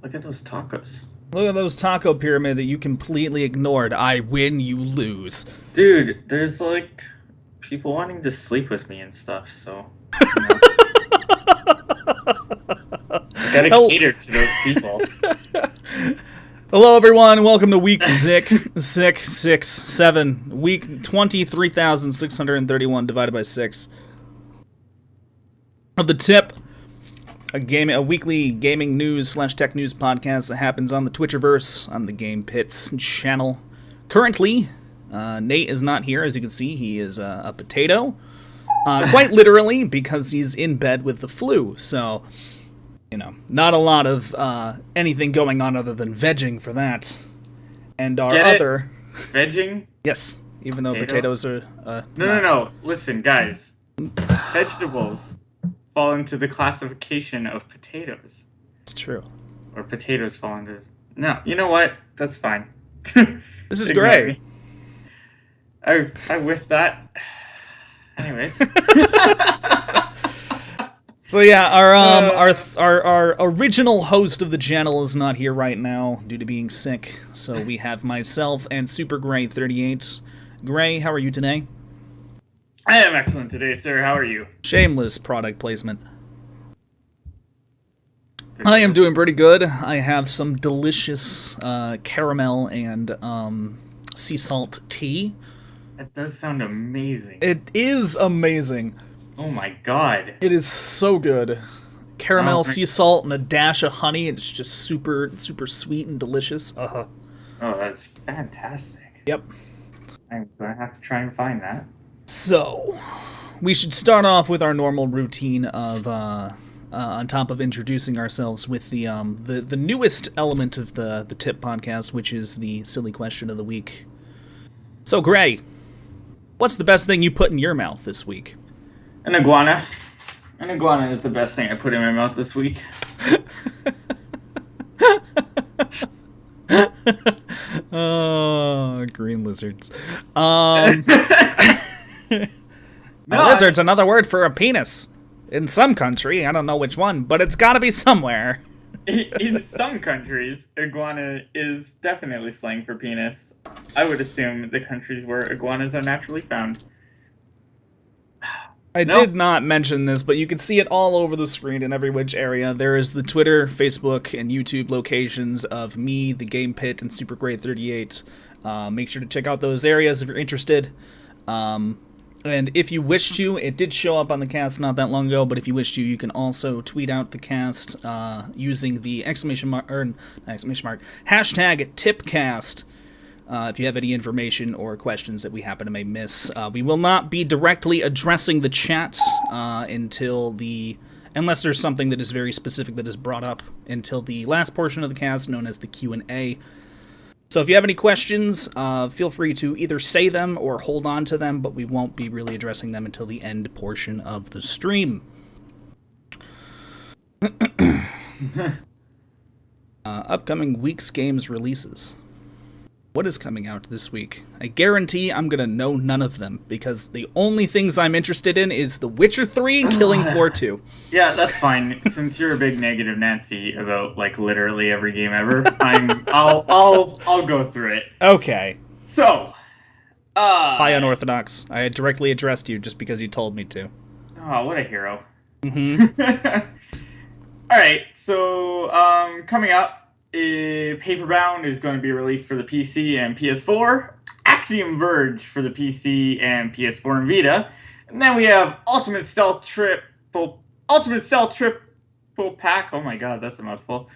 Look at those tacos. Look at those taco pyramid that you completely ignored. I win, you lose. Dude, there's like people wanting to sleep with me and stuff, so I gotta cater to those people. Hello everyone, welcome to week 667. Week 23,631 divided by 6 of the tip. A weekly gaming news / tech news podcast that happens on the Twitcherverse, on the GamePit's channel. Currently, Nate is not here, as you can see. He is a potato. Quite literally, because he's in bed with the flu. So, you know, not a lot of anything going on other than vegging for that. And our other... Vegging? Yes, even though potatoes are... No. Listen, guys. Vegetables fall into the classification of potatoes. It's true. Or potatoes fall into... No, you know what? That's fine. This is great. I whiffed that. Anyways. So yeah, our original host of the channel is not here right now due to being sick. So we have myself and Supergrey38. Gray, how are you today? I am excellent today, sir. How are you? Shameless product placement. I am doing pretty good. I have some delicious caramel and sea salt tea. That does sound amazing. It is amazing. Oh my god. It is so good. Caramel, sea salt, and a dash of honey. It's just super, super sweet and delicious. Oh, that's fantastic. Yep. I'm going to have to try and find that. So, we should start off with our normal routine of, on top of introducing ourselves with the newest element of the Tip podcast, which is the silly question of the week. So, Gray, what's the best thing you put in your mouth this week? An iguana. An iguana is the best thing I put in my mouth this week. Oh, green lizards. No, lizard's another word for a penis. In some country, I don't know which one, but it's gotta be somewhere. In some countries, iguana is definitely slang for penis. I would assume the countries where iguanas are naturally found. I did not mention this, but you can see it all over the screen in every which area. There is the Twitter, Facebook, and YouTube locations of me, TheGamePit, and Supergrey38. Make sure to check out those areas if you're interested. And if you wish to, it did show up on the cast not that long ago, but if you wish to, you can also tweet out the cast using the hashtag TipCast. If you have any information or questions that we happen to may miss. We will not be directly addressing the chat unless there's something that is very specific that is brought up, until the last portion of the cast, known as the Q&A. So if you have any questions, feel free to either say them or hold on to them, but we won't be really addressing them until the end portion of the stream. Upcoming week's games releases. What is coming out this week? I guarantee I'm gonna know none of them, because the only things I'm interested in is The Witcher 3 and Killing Floor 2. Yeah, that's fine. Since you're a big negative Nancy about like literally every game ever, I'll go through it. Okay. So, Hi, Unorthodox. I directly addressed you just because you told me to. Oh, what a hero. Mm-hmm. Alright, so coming up, Paperbound is going to be released for the PC and PS4. Axiom Verge for the PC and PS4 and Vita. And then we have Ultimate Cell Triple Pack. Oh my god, that's a mouthful.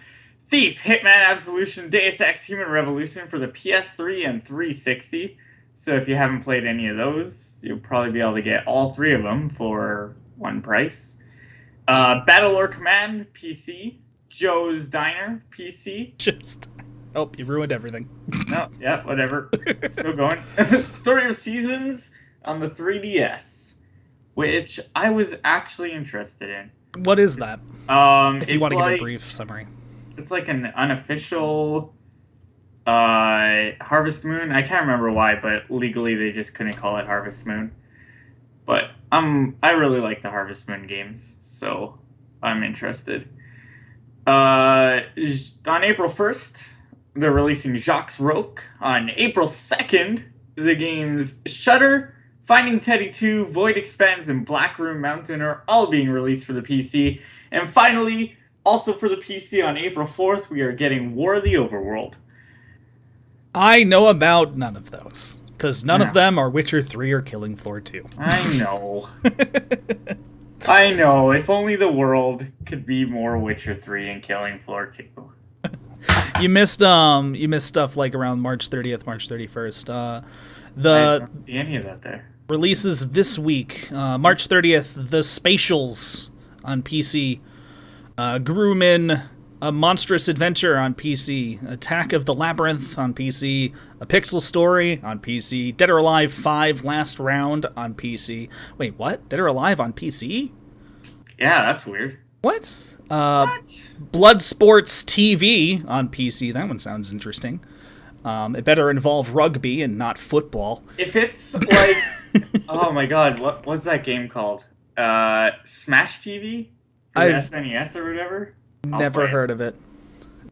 Thief, Hitman Absolution, Deus Ex Human Revolution for the PS3 and 360. So if you haven't played any of those, you'll probably be able to get all three of them for one price. Battlelore Command, PC. Joe's Diner, PC. Oh, you ruined everything. No, yeah, whatever. Still going. Story of Seasons on the 3DS, which I was actually interested in. What is that? If you want to give a brief summary. It's like an unofficial Harvest Moon. I can't remember why, but legally they just couldn't call it Harvest Moon. But I really like the Harvest Moon games, so I'm interested. On April 1st, they're releasing Jacques Roque. On April 2nd, the games Shudder, Finding Teddy 2, Void Expanse, and Black Room Mountain are all being released for the PC. And finally, also for the PC on April 4th, we are getting War of the Overworld. I know about none of those, because none of them are Witcher 3 or Killing Floor 2. I know. I know. If only the world could be more Witcher 3 and Killing Floor 2. You missed stuff like around March 30th, March 31st. I don't see any of that there. Releases this week. March 30th, The Spatials on PC. Groomin', A Monstrous Adventure on PC. Attack of the Labyrinth on PC. A Pixel Story on PC. Dead or Alive 5 Last Round on PC. Wait, what? Dead or Alive on PC? Yeah, that's weird. What? Blood Sports TV on PC. That one sounds interesting. It better involve rugby and not football. If it's like... oh my god, what's that game called? Smash TV? For SNES or whatever? Never heard of it.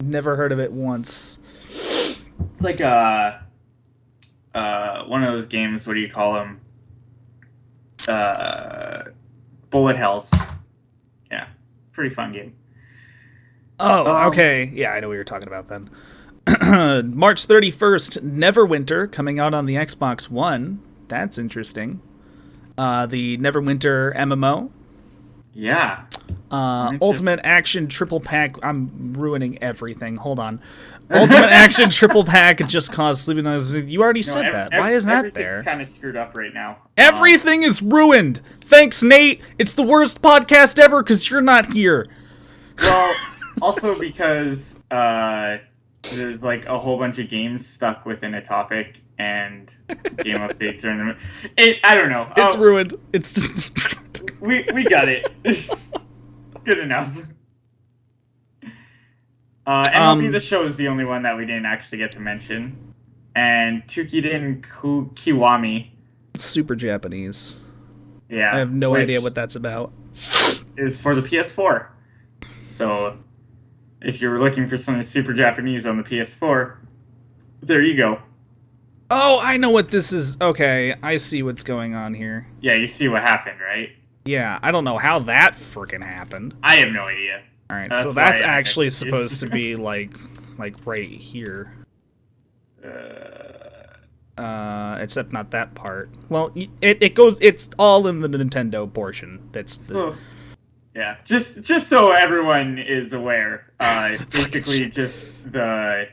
Never heard of it once. It's like one of those games, what do you call them? Bullet Hells. Yeah, pretty fun game. Oh, okay. Yeah, I know what you're talking about then. March 31st, Neverwinter, coming out on the Xbox One. That's interesting. The Neverwinter MMO. Yeah. Ultimate Action Triple Pack. I'm ruining everything. Hold on. Ultimate Action Triple Pack Just Cause Sleeping Dogs. You already said that. Why is that there? Everything's kind of screwed up right now. Everything is ruined. Thanks, Nate. It's the worst podcast ever because you're not here. Well, also because there's like a whole bunch of games stuck within a topic and game updates are in the... I don't know. It's ruined. It's just... we got it. It's good enough. MLB The Show is the only one that we didn't actually get to mention. And Tukiden Kiwami. Super Japanese. Yeah. I have no idea what that's about. Is for the PS4. So, if you're looking for something super Japanese on the PS4, there you go. Oh, I know what this is. Okay, I see what's going on here. Yeah, you see what happened, right? Yeah, I don't know how that freaking happened. I have no idea. Alright, so that's actually supposed to be like right here. Except not that part. Well, it's all in the Nintendo portion. That's the... So, yeah, just so everyone is aware, basically just the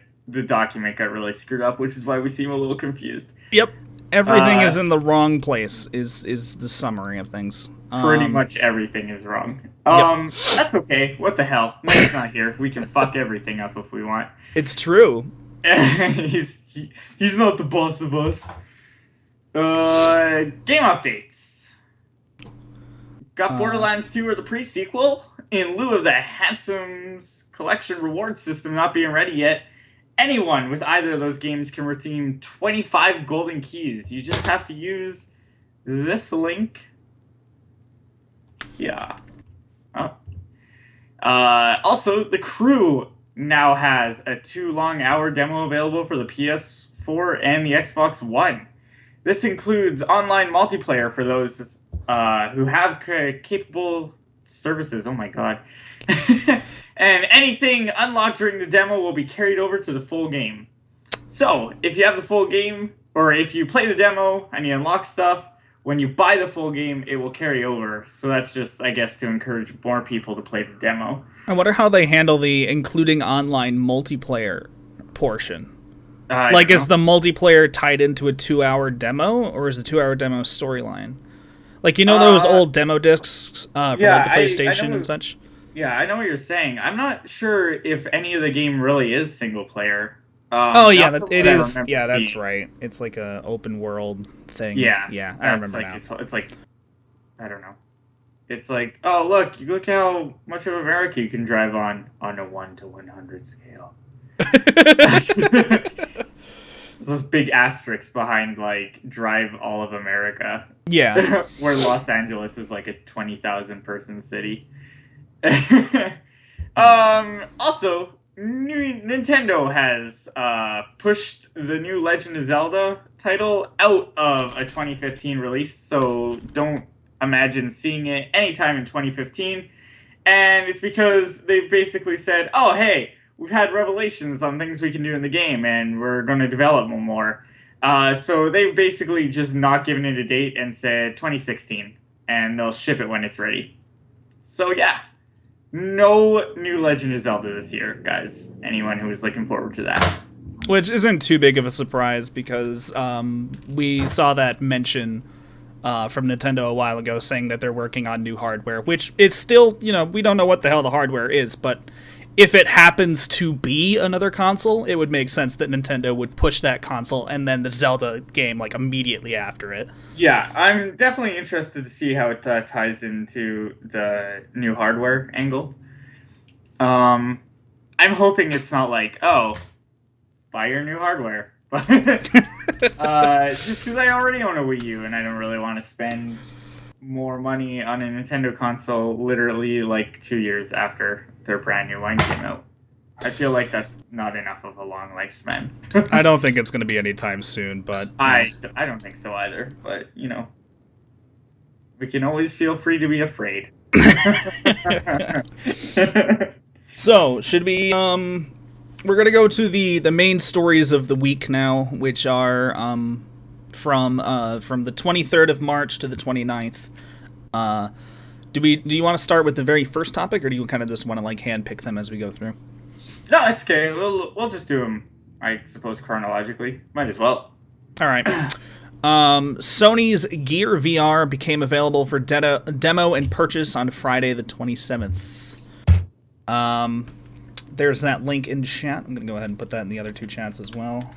document got really screwed up, which is why we seem a little confused. Yep. Everything is in the wrong place, is the summary of things. Pretty much everything is wrong. Yep. That's okay. What the hell? Nate's not here. We can fuck everything up if we want. It's true. He's not the boss of us. Game updates. Got Borderlands 2 or the pre-sequel. In lieu of the Handsome's collection reward system not being ready yet, anyone with either of those games can redeem 25 golden keys. You just have to use this link. Yeah. Oh. Also, The Crew now has a 2-long-hour demo available for the PS4 and the Xbox One. This includes online multiplayer for those who have capable services. Oh my god. And anything unlocked during the demo will be carried over to the full game. So, if you have the full game, or if you play the demo and you unlock stuff, when you buy the full game, it will carry over. So that's just, I guess, to encourage more people to play the demo. I wonder how they handle the including online multiplayer portion. Like, is the multiplayer tied into a 2-hour demo, or is the 2-hour demo storyline? Like, you know those old demo discs for like the PlayStation and such? Yeah, I know what you're saying. I'm not sure if any of the game really is single player. It is. Yeah, that's right. It's like a open world thing. Yeah, I remember now. It's like, I don't know. It's like, oh look how much of America you can drive on a 1 to 100 scale. There's this big asterisk behind like drive all of America. Yeah, where Los Angeles is like a 20,000 person city. Also, Nintendo has pushed the new Legend of Zelda title out of a 2015 release, so don't imagine seeing it anytime in 2015. And it's because they've basically said, oh, hey, we've had revelations on things we can do in the game, and we're going to develop more. So they've basically just not given it a date and said 2016, and they'll ship it when it's ready. So yeah. No new Legend of Zelda this year, guys. Anyone who is looking forward to that. Which isn't too big of a surprise because we saw that mention from Nintendo a while ago saying that they're working on new hardware, which is still, we don't know what the hell the hardware is, but if it happens to be another console, it would make sense that Nintendo would push that console and then the Zelda game immediately after it. Yeah, I'm definitely interested to see how it ties into the new hardware angle. I'm hoping it's not buy your new hardware. Just because I already own a Wii U and I don't really want to spend more money on a Nintendo console literally 2 years after their brand new line came out. I feel like that's not enough of a long lifespan. I don't think it's going to be anytime soon, but... I don't think so either, but, we can always feel free to be afraid. So, should we... We're going to go to the main stories of the week now, which are from the 23rd of March to the 29th. Do you want to start with the very first topic, or do you kind of just want to handpick them as we go through? No, it's okay. We'll just do them, I suppose, chronologically. Might as well. All right. Sony's Gear VR became available for demo and purchase on Friday the 27th. There's that link in chat. I'm going to go ahead and put that in the other two chats as well,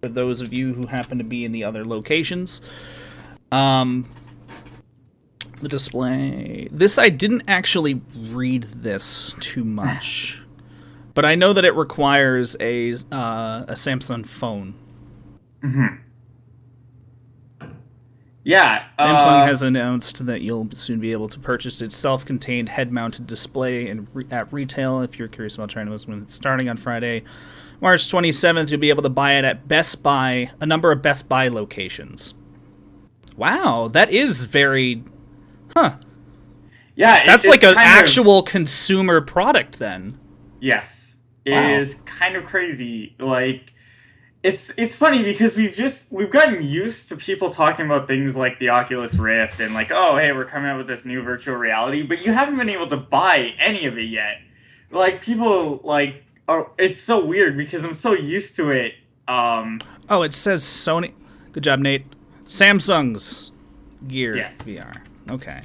for those of you who happen to be in the other locations. The display. This, I didn't actually read this too much, but I know that it requires a Samsung phone. Mm-hmm. Yeah. Samsung has announced that you'll soon be able to purchase its self-contained head-mounted display at retail. If you're curious about trying to when it's starting on Friday, March 27th, you'll be able to buy it at Best Buy, a number of Best Buy locations. Wow, that is very... Huh. Yeah, that's like an actual consumer product then. Yes. It is kind of crazy. It's funny because we've gotten used to people talking about things like the Oculus Rift and oh, hey, we're coming out with this new virtual reality, but you haven't been able to buy any of it yet. People it's so weird because I'm so used to it. Oh, it says Sony. Good job, Nate. Samsung's Gear VR. Okay,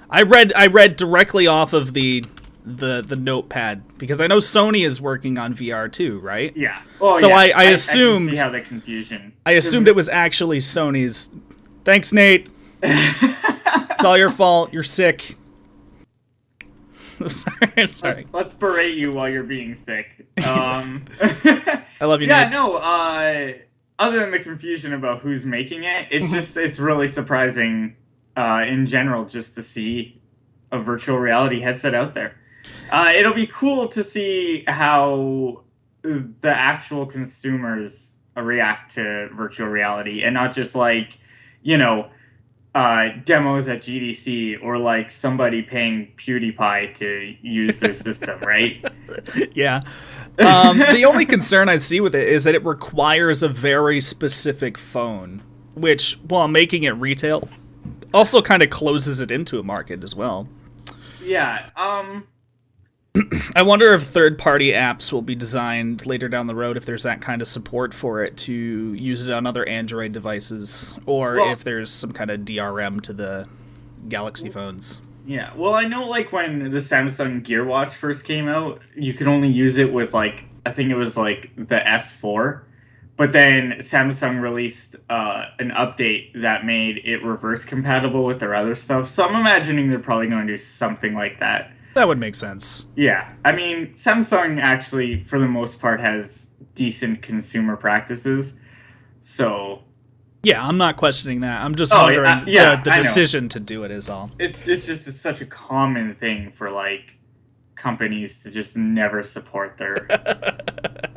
I read directly off of the notepad because I know Sony is working on VR too, right? Yeah. So yeah. I assumed. I can see how the confusion. I assumed it was actually Sony's. Thanks, Nate. It's all your fault. You're sick. Sorry. Let's berate you while you're being sick. I love you, Nate. Yeah. No. Other than the confusion about who's making it, it's really surprising. In general, just to see a virtual reality headset out there. It'll be cool to see how the actual consumers react to virtual reality and not just demos at GDC or somebody paying PewDiePie to use their system, right? Yeah. The only concern I see with it is that it requires a very specific phone, which, while making it retail, also kind of closes it into a market as well. Yeah. I wonder if third-party apps will be designed later down the road if there's that kind of support for it to use it on other Android devices, or if there's some kind of DRM to the Galaxy phones. Yeah. Well, I know when the Samsung Gear Watch first came out, you could only use it with I think it was the S4. But then Samsung released an update that made it reverse compatible with their other stuff. So I'm imagining they're probably going to do something like that. That would make sense. Yeah. I mean, Samsung actually, for the most part, has decent consumer practices. So... Yeah, I'm not questioning that. I'm just wondering the decision to do it is all. It's such a common thing for companies to just never support their.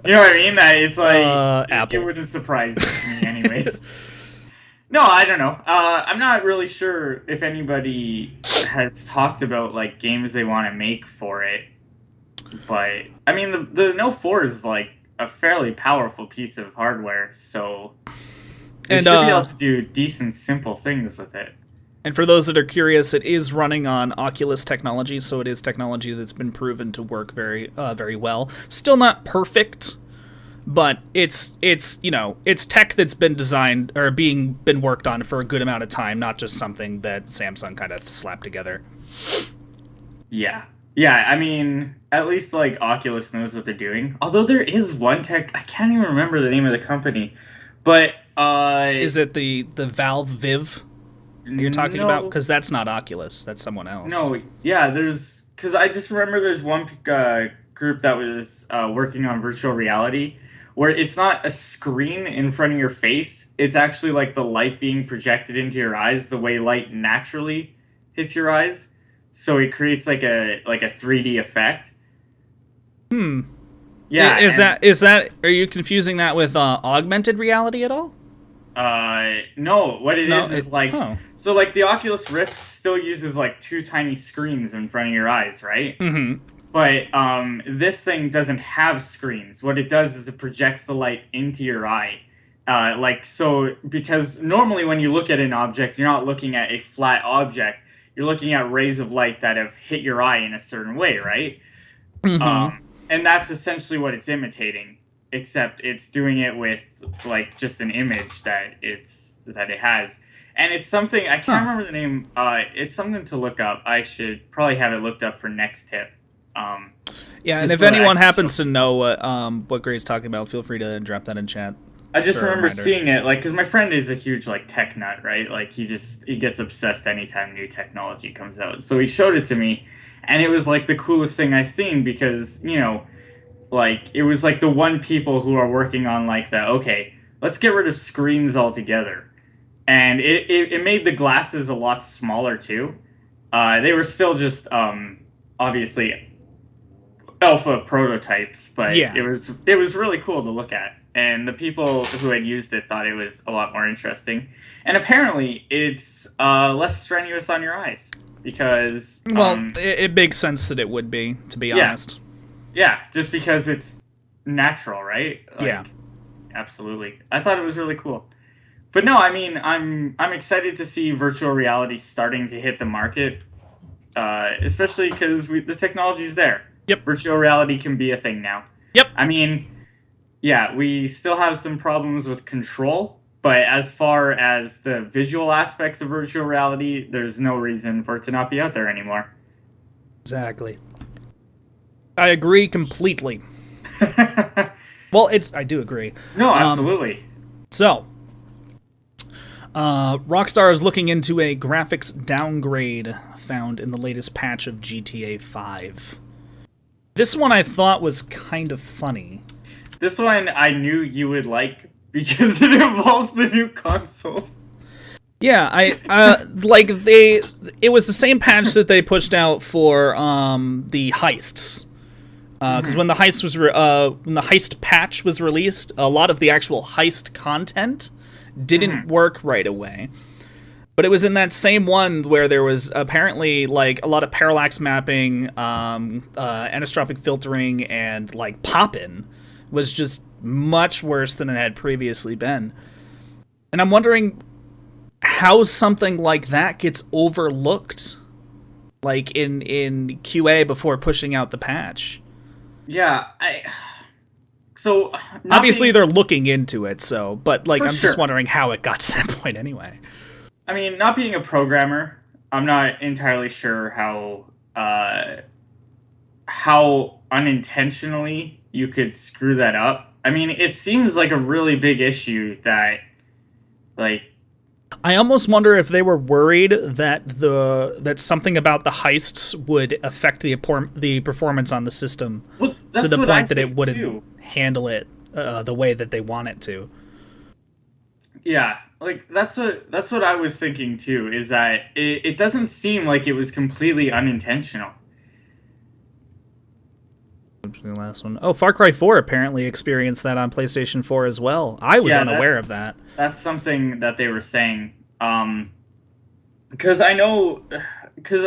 You know what I mean? It's like Apple. It wouldn't surprise me, anyways. No, I don't know. I'm not really sure if anybody has talked about like games they want to make for it, but I mean the Note 4 is like a fairly powerful piece of hardware, so they should be able to do decent, simple things with it. And for those that are curious, it is running on Oculus technology, so it is technology that's been proven to work very, very well. Still not perfect, but it's tech that's been designed or been worked on for a good amount of time, not just something that Samsung kind of slapped together. Yeah. I mean, at least like Oculus knows what they're doing. Although there is one tech, I can't even remember the name of the company, but is it the Valve Viv you're talking about? Because that's not Oculus, that's someone else. No, yeah, because I just remember there's one group that was working on virtual reality, where it's not a screen in front of your face. It's actually like the light being projected into your eyes the way light naturally hits your eyes. So it creates like a 3D effect. Yeah. Is that are you confusing that with augmented reality at all? No. What it is like so like the Oculus Rift still uses like two tiny screens in front of your eyes, right? Mm-hmm. But this thing doesn't have screens. What it does is it projects the light into your eye. Because normally when you look at an object, you're not looking at a flat object. You're looking at rays of light that have hit your eye in a certain way, right? Mm-hmm. And that's essentially what it's imitating, except it's doing it with like just an image that it has. And it's something, I can't remember the name. It's something to look up. I should probably have it looked up for next tip. And if anyone happens to know what Gray's talking about, feel free to drop that in chat. I just remember seeing it, like, because my friend is a huge, like, tech nut, right? Like, he gets obsessed anytime new technology comes out. So he showed it to me, and it was, like, the coolest thing I've seen because, you know, like, it was, like, the one people who are working on, like, okay, let's get rid of screens altogether. And it made the glasses a lot smaller, too. They were still just, obviously, alpha prototypes, but it was really cool to look at. And the people who had used it thought it was a lot more interesting. And apparently, it's less strenuous on your eyes because... it makes sense that it would be, to be honest. Yeah, just because it's natural, right? Like, absolutely. I thought it was really cool. But no, I mean, I'm excited to see virtual reality starting to hit the market, especially because the technology's there. Yep. Virtual reality can be a thing now. Yep. I mean... Yeah, we still have some problems with control, but as far as the visual aspects of virtual reality, there's no reason for it to not be out there anymore. Exactly. I agree completely. Well, I do agree. No, absolutely. Rockstar is looking into a graphics downgrade found in the latest patch of GTA 5. This one I thought was kind of funny. This one I knew you would like because it involves the new consoles. Yeah, it was the same patch that they pushed out for the heists. Because when the heist patch was released, a lot of the actual heist content didn't work right away. But it was in that same one where there was apparently like a lot of parallax mapping, anisotropic filtering, and like pop-in was just much worse than it had previously been. And I'm wondering how something like that gets overlooked, like in QA before pushing out the patch. Yeah, so obviously they're looking into it, but like I'm sure. just wondering how it got to that point anyway. I mean, not being a programmer, I'm not entirely sure how unintentionally you could screw that up. I mean, it seems like a really big issue that, like... I almost wonder if they were worried that something about the heists would affect the performance on the system to the point that it wouldn't handle it the way that they want it to. Yeah, like that's what I was thinking too. Is that it doesn't seem like it was completely unintentional. The last one. Oh, Far Cry 4 apparently experienced that on PlayStation 4 as well. I was unaware of that. That's something that they were saying. Because I know, because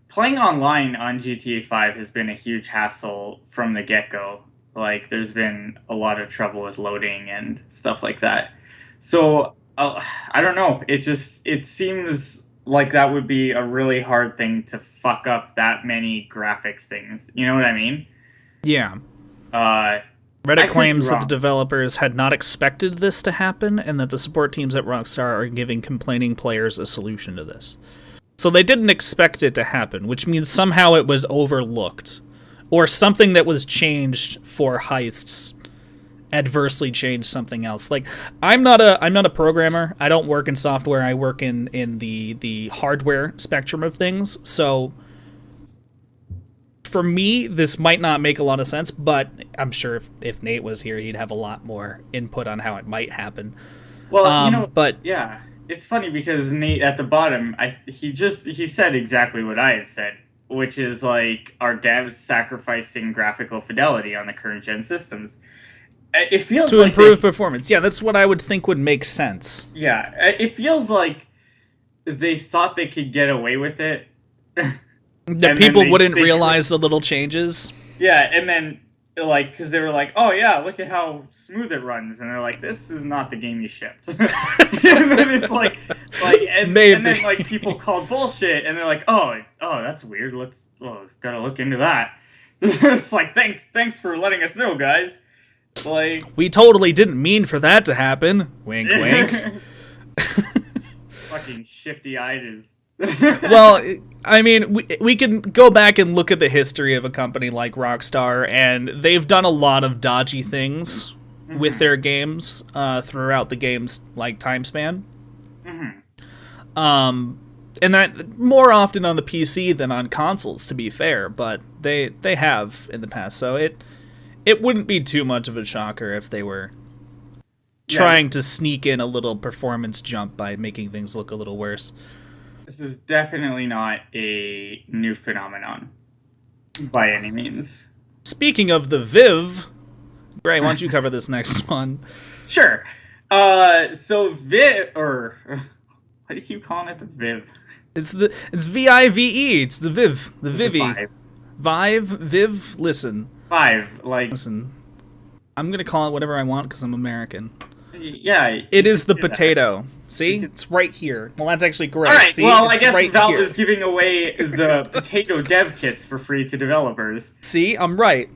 playing online on GTA 5 has been a huge hassle from the get-go. Like, there's been a lot of trouble with loading and stuff like that. So, I don't know. It seems like that would be a really hard thing to fuck up that many graphics things. You know what I mean? Yeah. Reddit claims that the developers had not expected this to happen, and that the support teams at Rockstar are giving complaining players a solution to this. So they didn't expect it to happen, which means somehow it was overlooked. Or something that was changed for heists adversely changed something else. Like, I'm not a programmer. I don't work in software. I work in the hardware spectrum of things. So for me, this might not make a lot of sense, but I'm sure if Nate was here, he'd have a lot more input on how it might happen. Well, but yeah, it's funny because Nate at the bottom, he said exactly what I had said, which is like, our devs sacrificing graphical fidelity on the current gen systems. It feels to improve performance. Yeah, that's what I would think would make sense. Yeah, it feels like they thought they could get away with it. That people wouldn't realize the little changes. Yeah, and then, like, because they were like, oh yeah, look at how smooth it runs. And they're like, this is not the game you shipped. And then it's like and then, like, people called bullshit, and they're like, oh, that's weird. Gotta look into that. It's like, thanks for letting us know, guys. Like, we totally didn't mean for that to happen. Wink, wink. Fucking shifty-eyed is... Well, I mean, we can go back and look at the history of a company like Rockstar, and they've done a lot of dodgy things with their games throughout the game's like time span. And that more often on the PC than on consoles, to be fair, but they have in the past, so it wouldn't be too much of a shocker if they were trying to sneak in a little performance jump by making things look a little worse. This is definitely not a new phenomenon, by any means. Speaking of the Viv, Gray, why don't you cover this next one? Sure. So Viv, or why do you keep calling it the Viv? It's VIVE. It's the Viv, the Vivi. Viv. Listen. Listen. I'm gonna call it whatever I want because I'm American. Yeah. It is the potato. See? It's right here. Well, that's actually correct. All right, see? well, It's I guess right Valve here. is giving away the potato dev kits for free to developers. See? I'm right.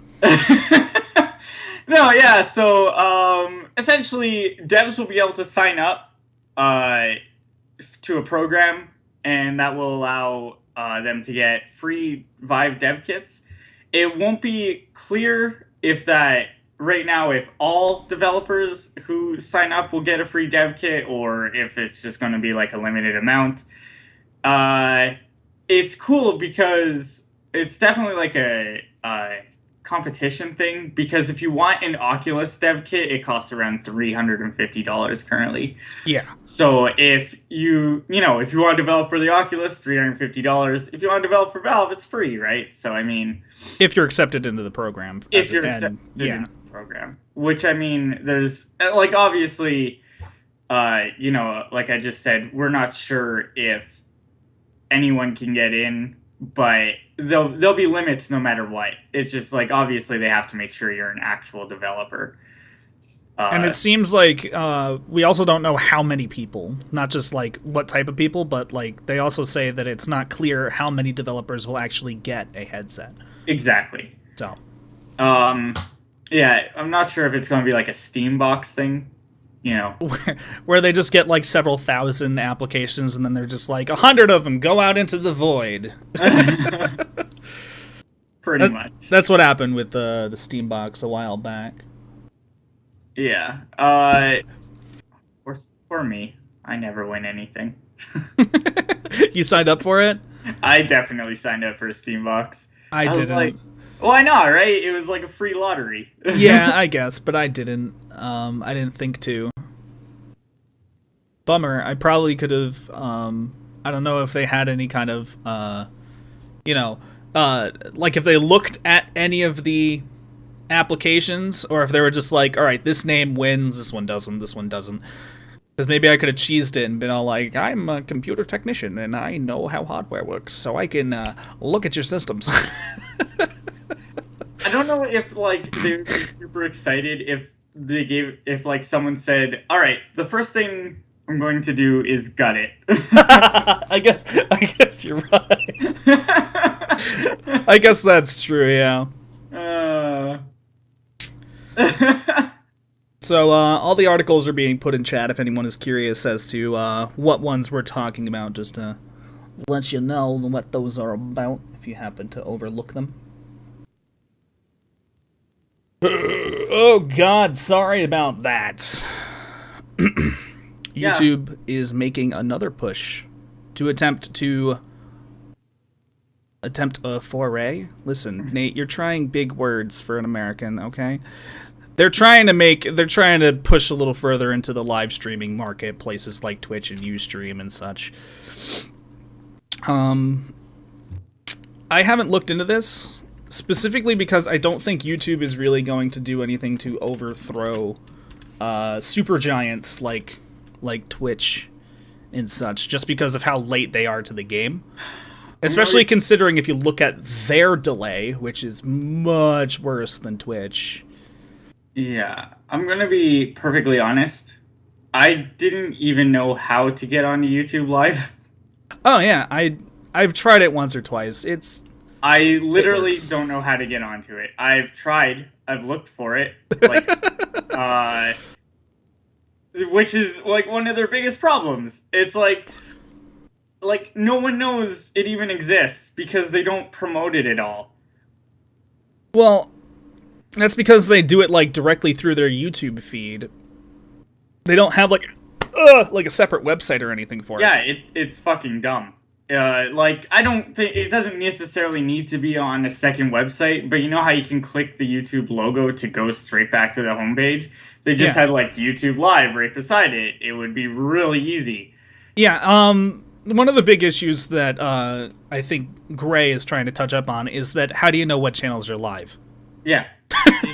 No, yeah, so, essentially, devs will be able to sign up to a program, and that will allow them to get free Vive dev kits. It won't be clear if that... Right now, if all developers who sign up will get a free dev kit, or if it's just going to be like a limited amount. It's cool because it's definitely like a competition thing, because if you want an Oculus dev kit, it costs around $350 currently. Yeah. So if you want to develop for the Oculus, $350. If you want to develop for Valve, it's free, right? So, I mean... If you're accepted into the program. If you're accepted into the program. Which, I mean, there's, like, obviously, like I just said, we're not sure if anyone can get in, but there'll be limits no matter what. It's just, like, obviously they have to make sure you're an actual developer. And it seems like we also don't know how many people, not just, like, what type of people, but, like, they also say that it's not clear how many developers will actually get a headset. Exactly. So. Yeah, I'm not sure if it's going to be like a Steam box thing, Where they just get like several thousand applications and then they're just like, 100 of them go out into the void. Pretty much. That's what happened with the Steam box a while back. Yeah. Or me. I never win anything. You signed up for it? I definitely signed up for a Steam box. I didn't. Like, why not, right? It was like a free lottery. Yeah, I guess, but I didn't. I didn't think to. Bummer. I probably could have. I don't know if they had any kind of, like if they looked at any of the applications, or if they were just like, all right, this name wins, this one doesn't. Because maybe I could have cheesed it and been all like, I'm a computer technician and I know how hardware works, so I can look at your systems. I don't know if like they would be super excited if like someone said, all right, the first thing I'm going to do is gut it. I guess you're right. I guess that's true, yeah. So all the articles are being put in chat if anyone is curious as to what ones we're talking about, just to let you know what those are about if you happen to overlook them. Oh god, sorry about that. YouTube is making another push to attempt a foray. Listen, Nate, you're trying big words for an American, okay? They're trying to push a little further into the live streaming market, places like Twitch and Ustream and such. I haven't looked into this specifically because I don't think YouTube is really going to do anything to overthrow super giants like Twitch and such, just because of how late they are to the game. Especially considering if you look at their delay, which is much worse than Twitch. Yeah, I'm gonna be perfectly honest. I didn't even know how to get onto YouTube Live. Oh yeah, I've tried it once or twice. I literally don't know how to get onto it. I've tried. I've looked for it. Like, which is like one of their biggest problems. It's like no one knows it even exists because they don't promote it at all. Well, that's because they do it like directly through their YouTube feed. They don't have like a separate website or anything for it. Yeah, it's fucking dumb. Like, I don't think it doesn't necessarily need to be on a second website, but you know how you can click the YouTube logo to go straight back to the homepage? They just had like YouTube Live right beside it. It would be really easy. Yeah, one of the big issues that I think Gray is trying to touch up on is that how do you know what channels are live? Yeah.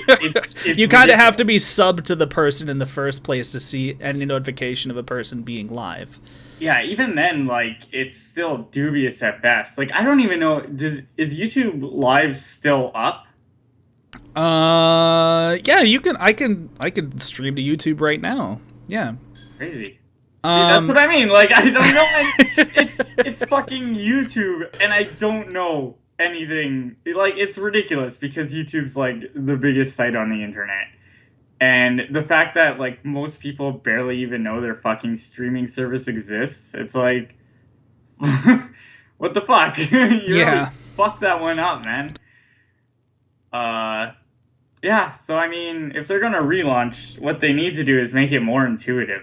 It's you kind of have to be subbed to the person in the first place to see any notification of a person being live. Yeah, even then, like, it's still dubious at best. Like, I don't even know, is YouTube Live still up? Yeah, I can stream to YouTube right now. Yeah. Crazy. See, that's what I mean. Like, I don't know. It's fucking YouTube, and I don't know anything. Like, it's ridiculous because YouTube's like the biggest site on the internet, and the fact that like most people barely even know their fucking streaming service exists. It's like, what the fuck? You really fucked that one up, man. Yeah. So I mean, if they're gonna relaunch, what they need to do is make it more intuitive.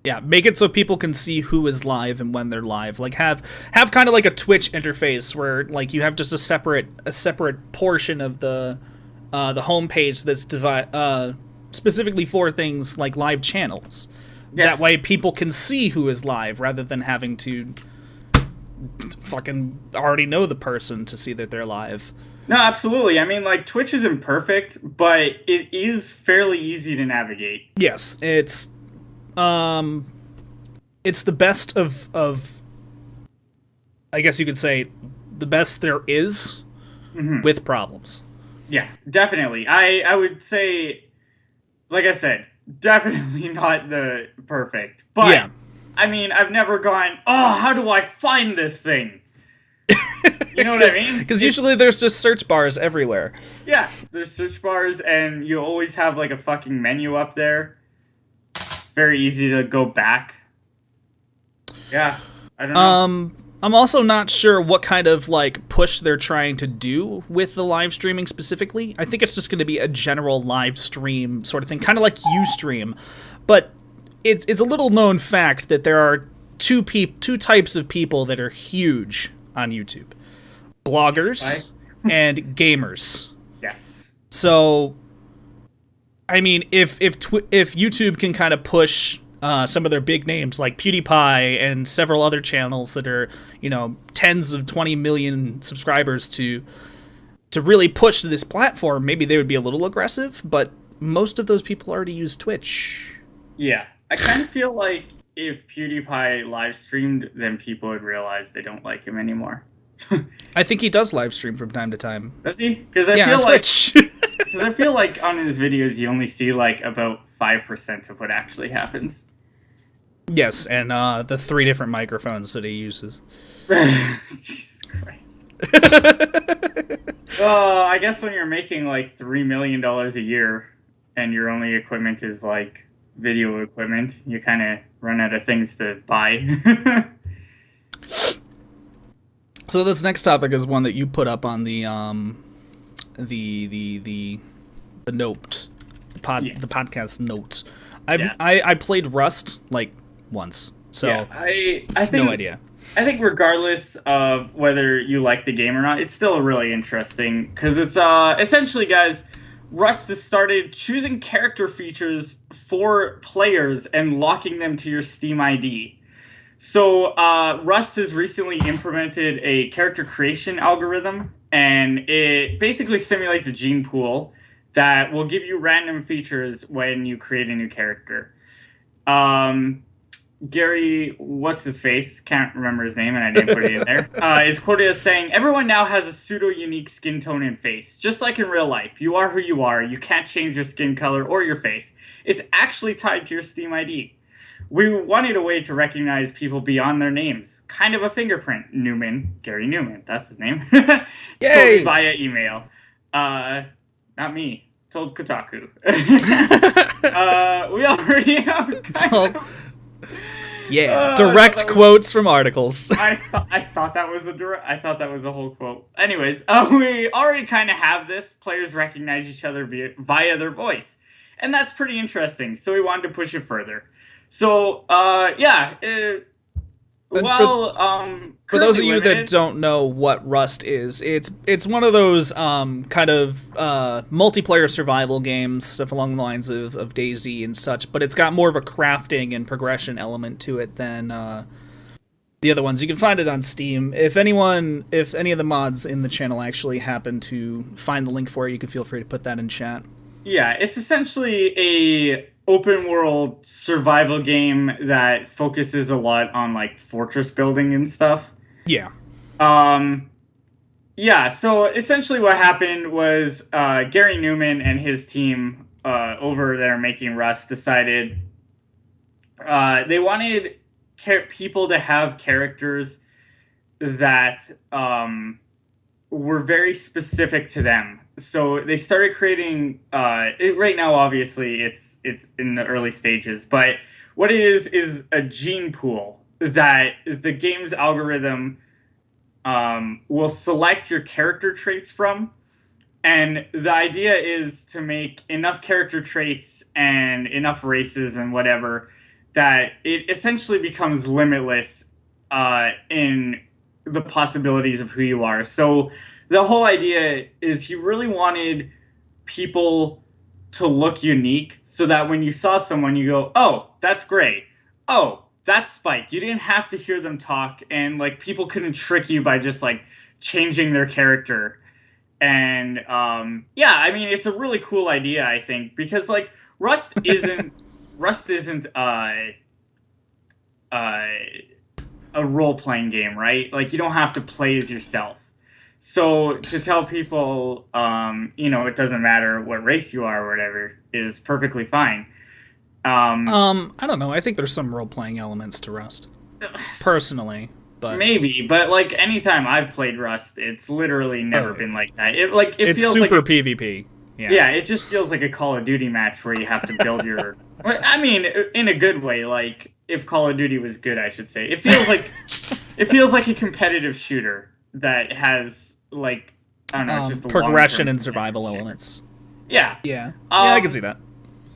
Yeah, make it so people can see who is live and when they're live. Like have kind of like a Twitch interface where like you have just a separate portion of the homepage that's specifically for things like live channels. Yeah. That way people can see who is live rather than having to fucking already know the person to see that they're live. No, absolutely. I mean, like, Twitch isn't perfect, but it is fairly easy to navigate. Yes, it's the best of I guess you could say the best there is with problems. Yeah, definitely. I would say, like I said, definitely not the perfect. But, yeah. I mean, I've never gone, oh, how do I find this thing? You know what I mean? Because usually there's just search bars everywhere. Yeah, there's search bars, and you always have, like, a fucking menu up there. Very easy to go back. Yeah, I don't know. I'm also not sure what kind of like push they're trying to do with the live streaming specifically. I think it's just going to be a general live stream sort of thing, kind of like Ustream. But it's a little known fact that there are two types of people that are huge on YouTube: bloggers and gamers. Yes. So, I mean, if YouTube can kind of push some of their big names like PewDiePie and several other channels that are, tens of 20 million subscribers to really push this platform, maybe they would be a little aggressive, but most of those people already use Twitch. Yeah. I kind of feel like if PewDiePie live streamed, then people would realize they don't like him anymore. I think he does live stream from time to time. Does he? Because I feel like on his videos you only see like about 5% of what actually happens. Yes, and the 3 different microphones that he uses. Jesus Christ. I guess when you're making like $3 million a year and your only equipment is like video equipment, you kind of run out of things to buy. So this next topic is one that you put up on the note, the podcast notes. I played Rust like once, so yeah, I think, no idea. I think regardless of whether you like the game or not, it's still really interesting because it's essentially, guys, Rust has started choosing character features for players and locking them to your Steam ID. So Rust has recently implemented a character creation algorithm, and it basically simulates a gene pool that will give you random features when you create a new character. Gary, what's his face? Can't remember his name, and I didn't put it in there. Is quoted as saying, "Everyone now has a pseudo-unique skin tone and face. Just like in real life, you are who you are. You can't change your skin color or your face. It's actually tied to your Steam ID. We wanted a way to recognize people beyond their names. Kind of a fingerprint." Gary Newman, that's his name. Yay! Told me via email. Not me. Told Kotaku. We already have... direct quotes from articles. I thought that was a whole quote. Anyways, we already kind of have this. Players recognize each other via their voice, and that's pretty interesting. So we wanted to push it further. So for those of you that don't know what Rust is, it's one of those kind of multiplayer survival games, stuff along the lines of DayZ and such, but it's got more of a crafting and progression element to it than the other ones. You can find it on Steam. If any of the mods in the channel actually happen to find the link for it, you can feel free to put that in chat. Yeah, it's essentially a open world survival game that focuses a lot on like fortress building and stuff. Yeah. So essentially what happened was Gary Newman and his team over there making Rust decided they wanted people to have characters that were very specific to them. So they started creating right now, obviously it's in the early stages, but what it is a gene pool that is the game's algorithm will select your character traits from, and the idea is to make enough character traits and enough races and whatever that it essentially becomes limitless in the possibilities of who you are. So the whole idea is he really wanted people to look unique so that when you saw someone, you go, "Oh, that's Gray. Oh, that's Spike." You didn't have to hear them talk, and like people couldn't trick you by just like changing their character. And I mean, it's a really cool idea, I think, because like Rust isn't a role-playing game, right? Like you don't have to play as yourself. So to tell people, it doesn't matter what race you are or whatever is perfectly fine. I don't know. I think there's some role-playing elements to Rust, personally. But maybe, but like anytime I've played Rust, it's literally never been like that. It feels super like PvP. Yeah, it just feels like a Call of Duty match where you have to build your. I mean, in a good way. Like if Call of Duty was good, I should say. It feels like a competitive shooter that has like I don't know, it's just a progression and survival elements. Yeah, I can see that.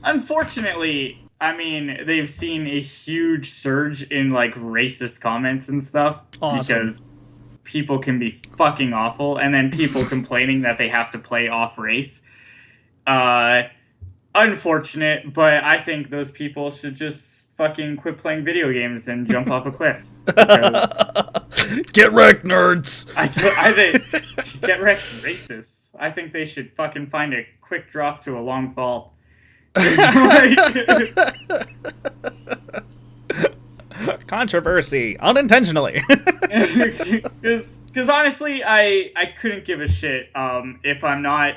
Unfortunately, I mean, they've seen a huge surge in like racist comments and stuff because people can be fucking awful, and then people complaining that they have to play off race. Unfortunate, but I think those people should just fucking quit playing video games and jump off a cliff. Because Get wrecked, nerds! I think get wrecked, racists. I think they should fucking find a quick drop to a long fall. Controversy, unintentionally. Because honestly, I couldn't give a shit if I'm not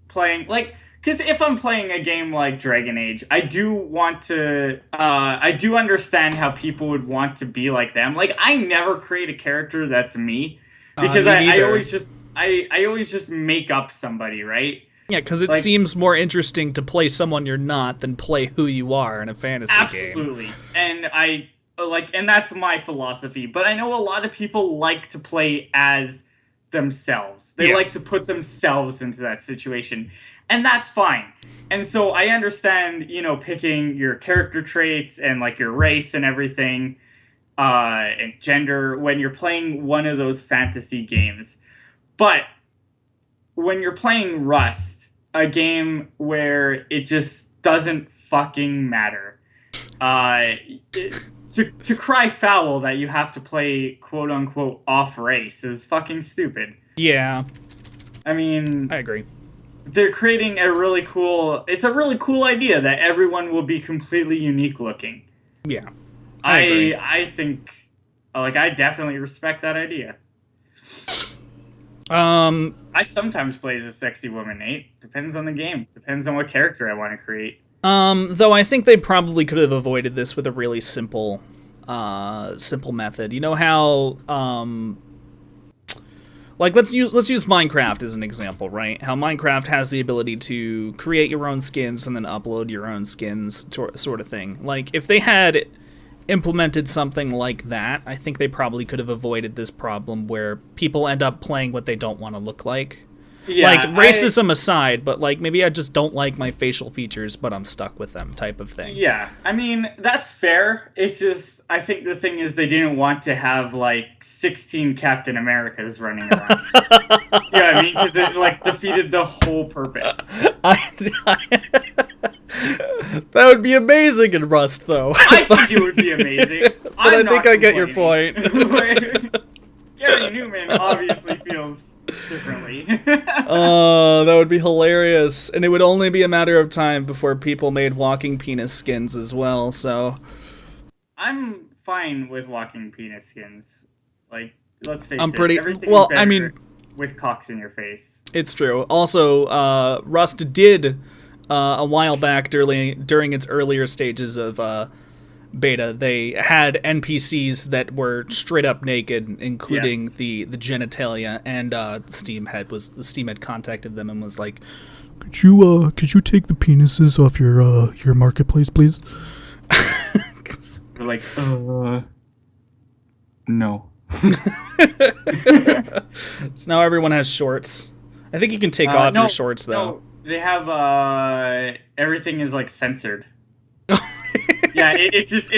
playing, like, because if I'm playing a game like Dragon Age, I do want to, I do understand how people would want to be like them. Like, I never create a character that's me, because I always just make up somebody, right? Yeah, because it seems more interesting to play someone you're not than play who you are in a fantasy game. Absolutely. And and that's my philosophy. But I know a lot of people like to play as themselves. They like to put themselves into that situation. And that's fine. And so I understand, picking your character traits and like your race and everything, and gender when you're playing one of those fantasy games. But when you're playing Rust, a game where it just doesn't fucking matter, to cry foul that you have to play quote unquote off race is fucking stupid. Yeah. I mean, I agree. They're creating it's a really cool idea that everyone will be completely unique looking. Yeah. I think, I definitely respect that idea. I sometimes play as a sexy woman, Nate. Depends on the game. Depends on what character I want to create. Though I think they probably could have avoided this with a really simple method. You know how, let's use Minecraft as an example, right? How Minecraft has the ability to create your own skins and then upload your own skins, sort of thing. Like, if they had implemented something like that, I think they probably could have avoided this problem where people end up playing what they don't want to look like. Yeah, racism aside, but maybe I just don't like my facial features, but I'm stuck with them, type of thing. Yeah, I mean, that's fair. It's just, I think the thing is they didn't want to have 16 Captain Americas running around. Yeah, I mean, because it defeated the whole purpose. That would be amazing in Rust, though. I think it would be amazing. But I think I get your point. Gary Newman obviously feels differently. That would be hilarious. And it would only be a matter of time before people made walking penis skins as well, so... I'm fine with walking penis skins. Let's face it. Everything is better with cocks in your face. It's true. Also, Rust did... a while back, during its earlier stages of beta, they had NPCs that were straight up naked, including the genitalia, and Steam had contacted them and was like, "Could you take the penises off your marketplace, please?" We're like, no. So now everyone has shorts. I think you can take off your shorts though. No. They have everything is censored. Yeah, it just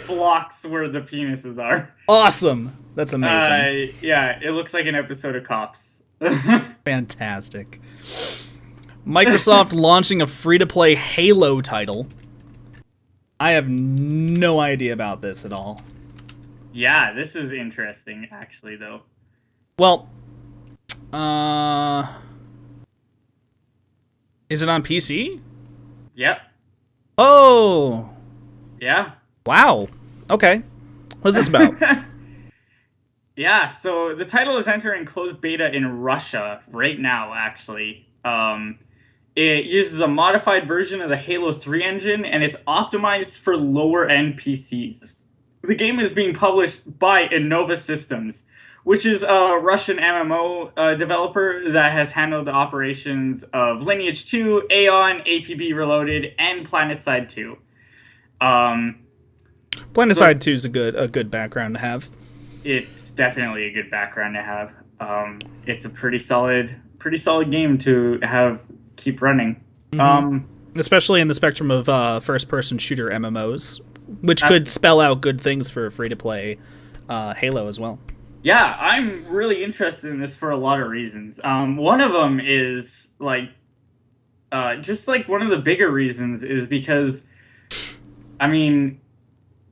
blocks where the penises are. Awesome. That's amazing. Yeah, it looks like an episode of Cops. Fantastic. Microsoft launching a free-to-play Halo title. I have no idea about this at all. Yeah, this is interesting actually though. Well, is it on PC? Yep. Oh. Yeah. Wow. Okay. What's this about? Yeah, so the title is entering closed beta in Russia right now, actually. It uses a modified version of the Halo 3 engine, and it's optimized for lower-end PCs. The game is being published by Innova Systems, which is a Russian MMO developer that has handled the operations of Lineage 2, Aeon, APB Reloaded, and PlanetSide 2. PlanetSide 2 is a good background to have. It's definitely a good background to have. It's a pretty solid game to keep running. Mm-hmm. Especially in the spectrum of first-person shooter MMOs, which could spell out good things for free-to-play Halo as well. Yeah, I'm really interested in this for a lot of reasons. One of them is one of the bigger reasons is because, I mean,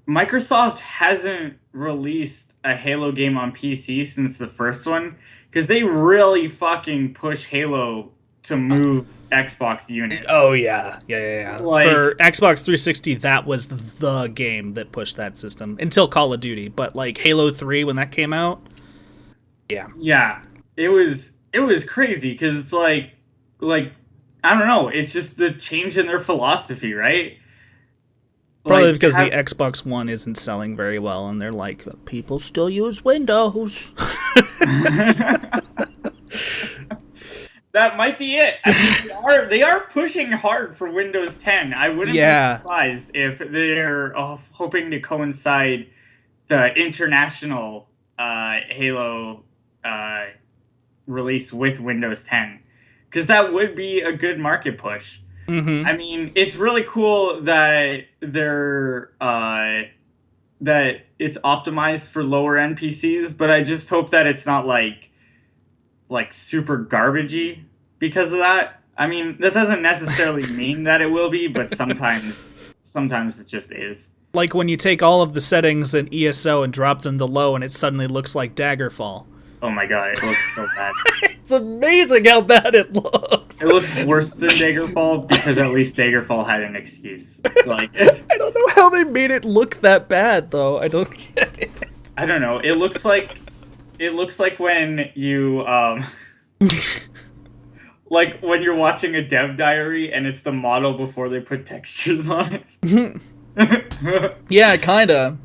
Microsoft hasn't released a Halo game on PC since the first one, because they really fucking push Halo to move Xbox units. Oh yeah. Like, For Xbox 360, that was the game that pushed that system until Call of Duty. But like Halo 3, when that came out, yeah, it was crazy because it's like I don't know, it's just the change in their philosophy, right? probably Like, because the Xbox One isn't selling very well, and they're like, people still use Windows. that might be it. I mean, they are pushing hard for Windows 10. I wouldn't be surprised if they're hoping to coincide the international Halo release with Windows 10, because that would be a good market push. Mm-hmm. I mean, it's really cool that they're that it's optimized for lower end PCs, but I just hope that it's not like super garbagey because of that. I mean, that doesn't necessarily mean that it will be, but sometimes it just is. Like when you take all of the settings in ESO and drop them to low, and it suddenly looks like Daggerfall. Oh my god, it looks so bad. It's amazing how bad it looks. It looks worse than Daggerfall because at least Daggerfall had an excuse. Like, I don't know how they made it look that bad, though. I don't get it. I don't know. It looks like when you like when you're watching a dev diary and it's the model before they put textures on it. Yeah, kinda.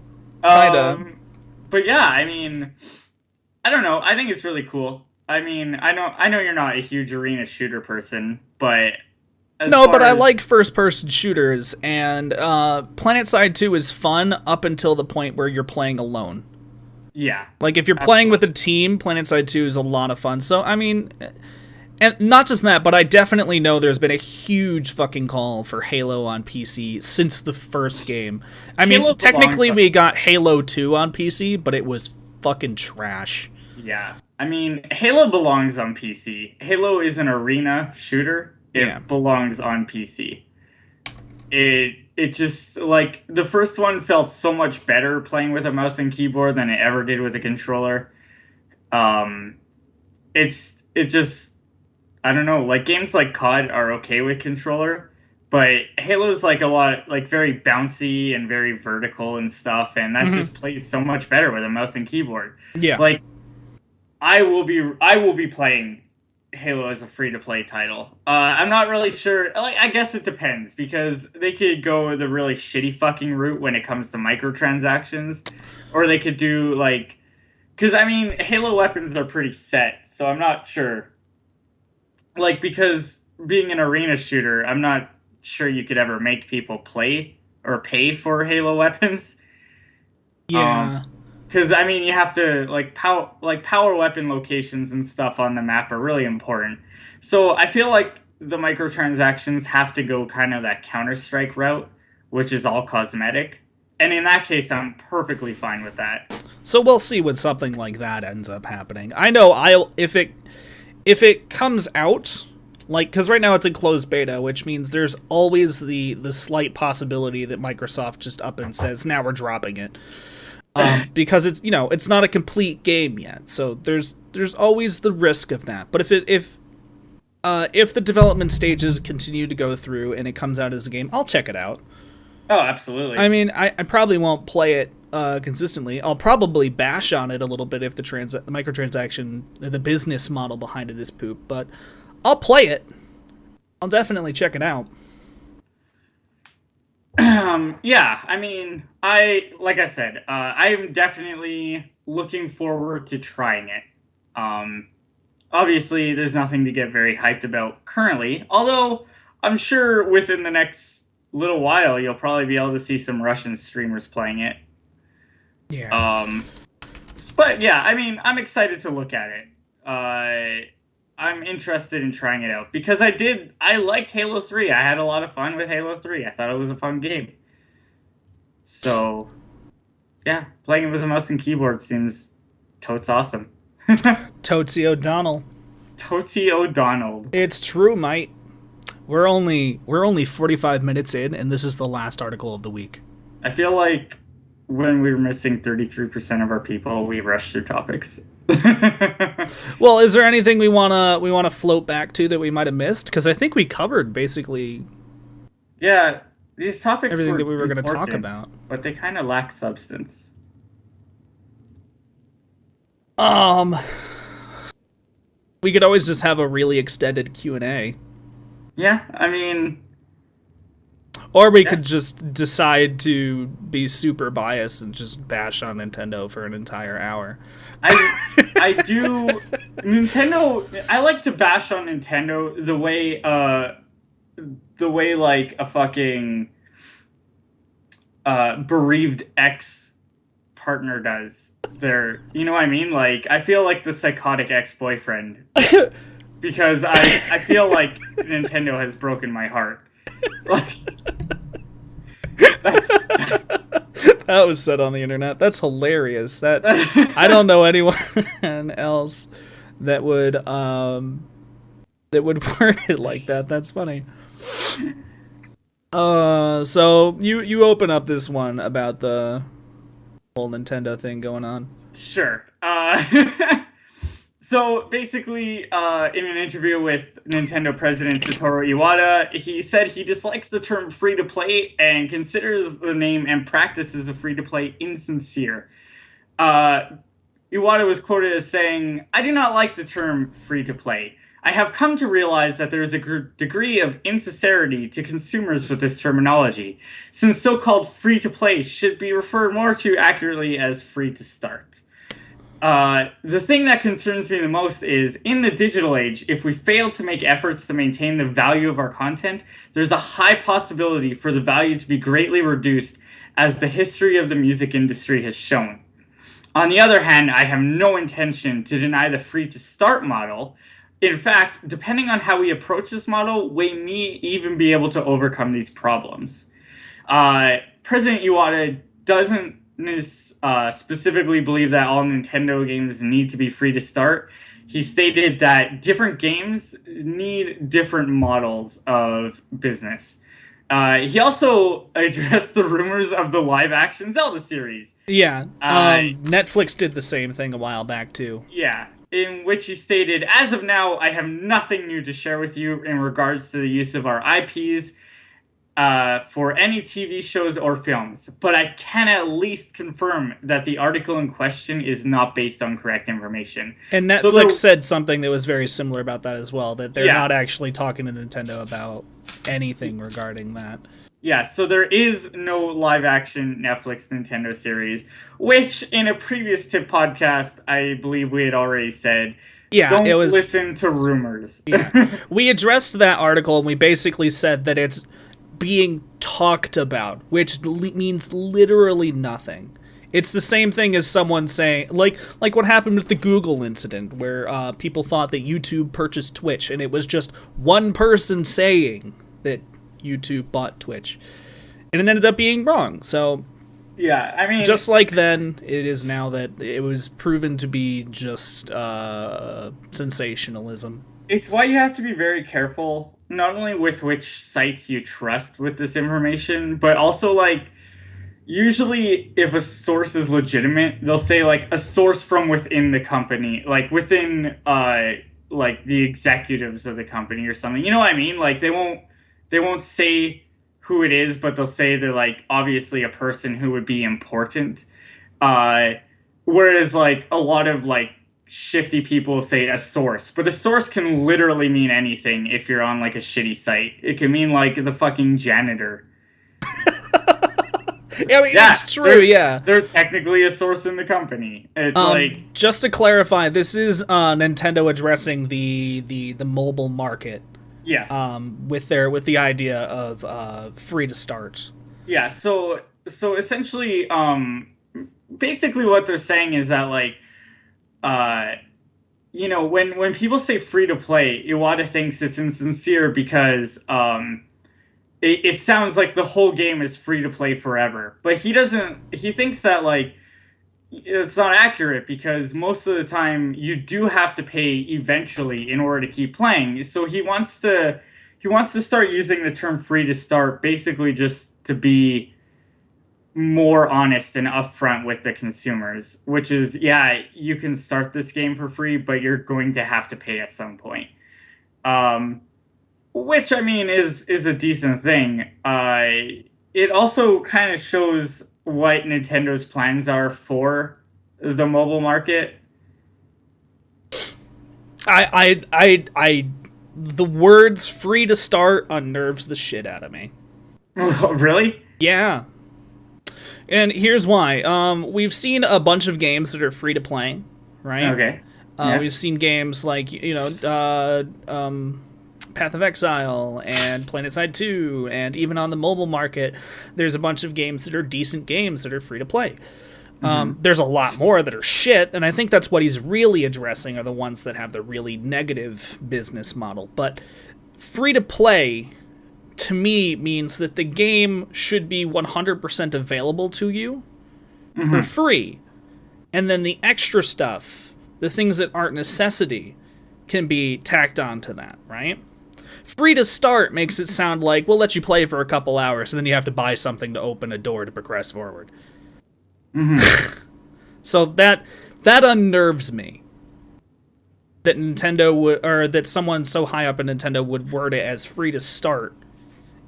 But yeah, I mean, I don't know. I think it's really cool. I mean, I know you're not a huge arena shooter person, but I like first-person shooters, and PlanetSide 2 is fun up until the point where you're playing alone. Yeah. Like, if you're playing with a team, PlanetSide 2 is a lot of fun. So, I mean, and not just that, but I definitely know there's been a huge fucking call for Halo on PC since the first game. I mean, technically we got Halo 2 on PC, but it was fucking trash. Yeah. I mean, Halo belongs on PC. Halo is an arena shooter. It belongs on PC. It just, like, the first one felt so much better playing with a mouse and keyboard than it ever did with a controller. It just, I don't know, like, games like COD are okay with controller, but Halo's like a lot, like, very bouncy and very vertical and stuff, and that just plays so much better with a mouse and keyboard. Yeah. Like, I will be playing Halo as a free-to-play title. I'm not really sure. Like, I guess it depends, because they could go the really shitty fucking route when it comes to microtransactions, or they could do, like, because, I mean, Halo weapons are pretty set, so I'm not sure. Like, because being an arena shooter, I'm not sure you could ever make people play or pay for Halo weapons. Yeah. Because, I mean, you have to, power weapon locations and stuff on the map are really important. So I feel like the microtransactions have to go kind of that Counter-Strike route, which is all cosmetic. And in that case, I'm perfectly fine with that. So we'll see when something like that ends up happening. I know if it comes out, like, because right now it's in closed beta, which means there's always the slight possibility that Microsoft just up and says, now we're dropping it. Because it's, you know, it's not a complete game yet, so there's always the risk of that. But if the development stages continue to go through and it comes out as a game, I'll check it out. Oh, absolutely. I mean, I probably won't play it consistently. I'll probably bash on it a little bit if the microtransaction, the business model behind it is poop, but I'll play it. I'll definitely check it out. Yeah, I mean, like I said, I'm definitely looking forward to trying it. Obviously, there's nothing to get very hyped about currently, although I'm sure within the next little while, you'll probably be able to see some Russian streamers playing it. Yeah. But yeah, I mean, I'm excited to look at it. I'm interested in trying it out because I liked Halo 3. I had a lot of fun with Halo 3. I thought it was a fun game. So, yeah, playing it with a mouse and keyboard seems totes awesome. Tootsie O'Donnell. Tootsie O'Donnell. It's true, mate. We're only 45 minutes in, and this is the last article of the week. I feel like when we were missing 33% of our people, we rushed through topics. Well, is there anything we wanna float back to that we might have missed? Because I think we covered basically Yeah, these topics everything were that we were going to talk important, about. but they kind of lack substance. We could always just have a really extended Q&A. Yeah, I mean, Or we could just decide to be super biased and just bash on Nintendo for an entire hour. I do Nintendo. I like to bash on Nintendo the way like a fucking bereaved ex partner does. You know what I mean? Like, I feel like the psychotic ex-boyfriend because I feel like Nintendo has broken my heart. Like, that was said on the internet. That's hilarious. That I don't know anyone else that would word it like that. That's funny. So you open up this one about the whole Nintendo thing going on. Sure. So basically, in an interview with Nintendo president Satoru Iwata, he said he dislikes the term free-to-play and considers the name and practices of free-to-play insincere. Iwata was quoted as saying, "I do not like the term free-to-play. I have come to realize that there is a degree of insincerity to consumers with this terminology, since so-called free-to-play should be referred more to accurately as free-to-start. The thing that concerns me the most is, in the digital age, if we fail to make efforts to maintain the value of our content, there's a high possibility for the value to be greatly reduced, as the history of the music industry has shown. On the other hand, I have no intention to deny the free-to-start model. In fact, depending on how we approach this model, we may even be able to overcome these problems." President Iwata doesn't specifically believe that all Nintendo games need to be free to start. He stated that different games need different models of business. He also addressed the rumors of the live-action Zelda series. Yeah, Netflix did the same thing a while back, too. Yeah, in which he stated, "As of now, I have nothing new to share with you in regards to the use of our IPs for any TV shows or films, but I can at least confirm that the article in question is not based on correct information." And Netflix said something that was very similar about that as well, that they're not actually talking to Nintendo about anything regarding that. Yeah, so there is no live-action Netflix Nintendo series, which in a previous Tip podcast, I believe we had already said, don't listen to rumors. Yeah. We addressed that article, and we basically said that it's being talked about, which means literally nothing. It's the same thing as someone saying, like what happened with the Google incident, where people thought that YouTube purchased Twitch, and it was just one person saying that YouTube bought Twitch, and it ended up being wrong. So yeah, I mean, just like then, it is now that it was proven to be just sensationalism. It's why you have to be very careful, not only with which sites you trust with this information, but also, like, usually if a source is legitimate, they'll say, like, a source from within the company, like, within, like, the executives of the company or something. You know what I mean? Like, they won't say who it is, but they'll say they're, like, obviously a person who would be important. Whereas, like, a lot of, like, shifty people say a source, but a source can literally mean anything if you're on, like, a shitty site. It can mean, like, the fucking janitor. I mean, it's true, yeah. They're technically a source in the company. It's like... Just to clarify, this is Nintendo addressing the mobile market. Yes. With the idea of free to start. Yeah, so essentially, basically what they're saying is that, like, you know, when people say free to play, Iwata thinks it's insincere because it sounds like the whole game is free to play forever. But he thinks that, like, it's not accurate because most of the time you do have to pay eventually in order to keep playing. So he wants to start using the term free to start basically just to be more honest and upfront with the consumers, which is, yeah, you can start this game for free, but you're going to have to pay at some point. Which, I mean, is a decent thing. It also kind of shows what Nintendo's plans are for the mobile market. The words free to start unnerves the shit out of me. Really? Yeah. And here's why. We've seen a bunch of games that are free to play, right? Okay. Yeah. We've seen games like, Path of Exile and PlanetSide 2, and even on the mobile market, there's a bunch of games that are decent games that are free to play. There's a lot more that are shit, and I think that's what he's really addressing, are the ones that have the really negative business model. But free to play, to me, means that the game should be 100% available to you for free. And then the extra stuff, the things that aren't necessity, can be tacked onto that, right? Free to start makes it sound like, we'll let you play for a couple hours, and then you have to buy something to open a door to progress forward. So that unnerves me. That Nintendo would, or that someone so high up in Nintendo would word it as free to start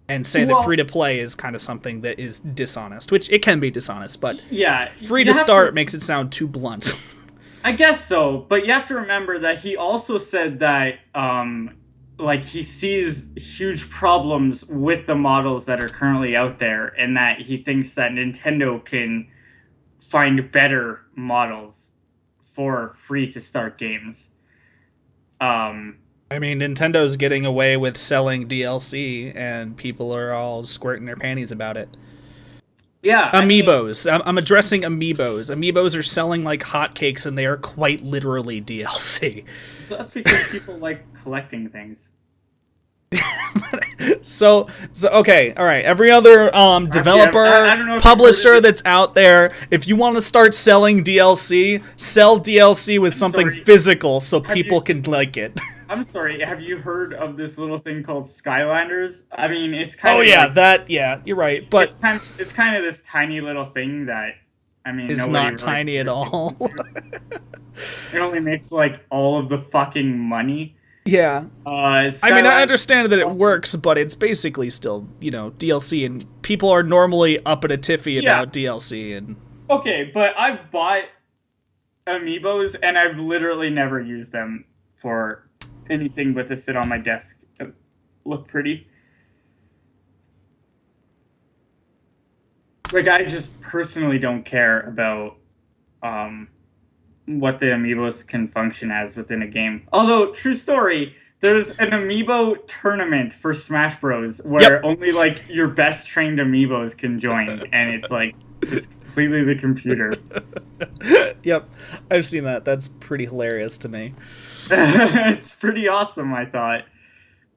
and say that free to play is kind of something that is dishonest, which it can be dishonest, but yeah, free to start makes it sound too blunt. I guess so, but you have to remember that he also said that he sees huge problems with the models that are currently out there, and that he thinks that Nintendo can find better models for free to start games. I mean, Nintendo's getting away with selling DLC, and people are all squirting their panties about it. Yeah. Amiibos. I'm addressing Amiibos. Amiibos are selling like hotcakes, and they are quite literally DLC. That's because people like collecting things. So okay, all right. Every other developer, publisher that's out there, if you want to start selling DLC, sell DLC with something physical so people can like it. I'm sorry. Have you heard of this little thing called Skylanders? I mean, it's kind of. Oh yeah, like, you're right. But it's kind of this tiny little thing that, I mean, it's not tiny at all. It only makes like all of the fucking money. Yeah. I mean, I understand that it works, but it's basically still, DLC, and people are normally up in a tiffy about DLC. And okay, but I've bought Amiibos, and I've literally never used them for anything but to sit on my desk and look pretty. Like, I just personally don't care about what the Amiibos can function as within a game. Although, true story, there's an Amiibo tournament for Smash Bros. Where only, like, your best trained Amiibos can join, and it's, like, just completely the computer. Yep, I've seen that. That's pretty hilarious to me. It's pretty awesome, I thought.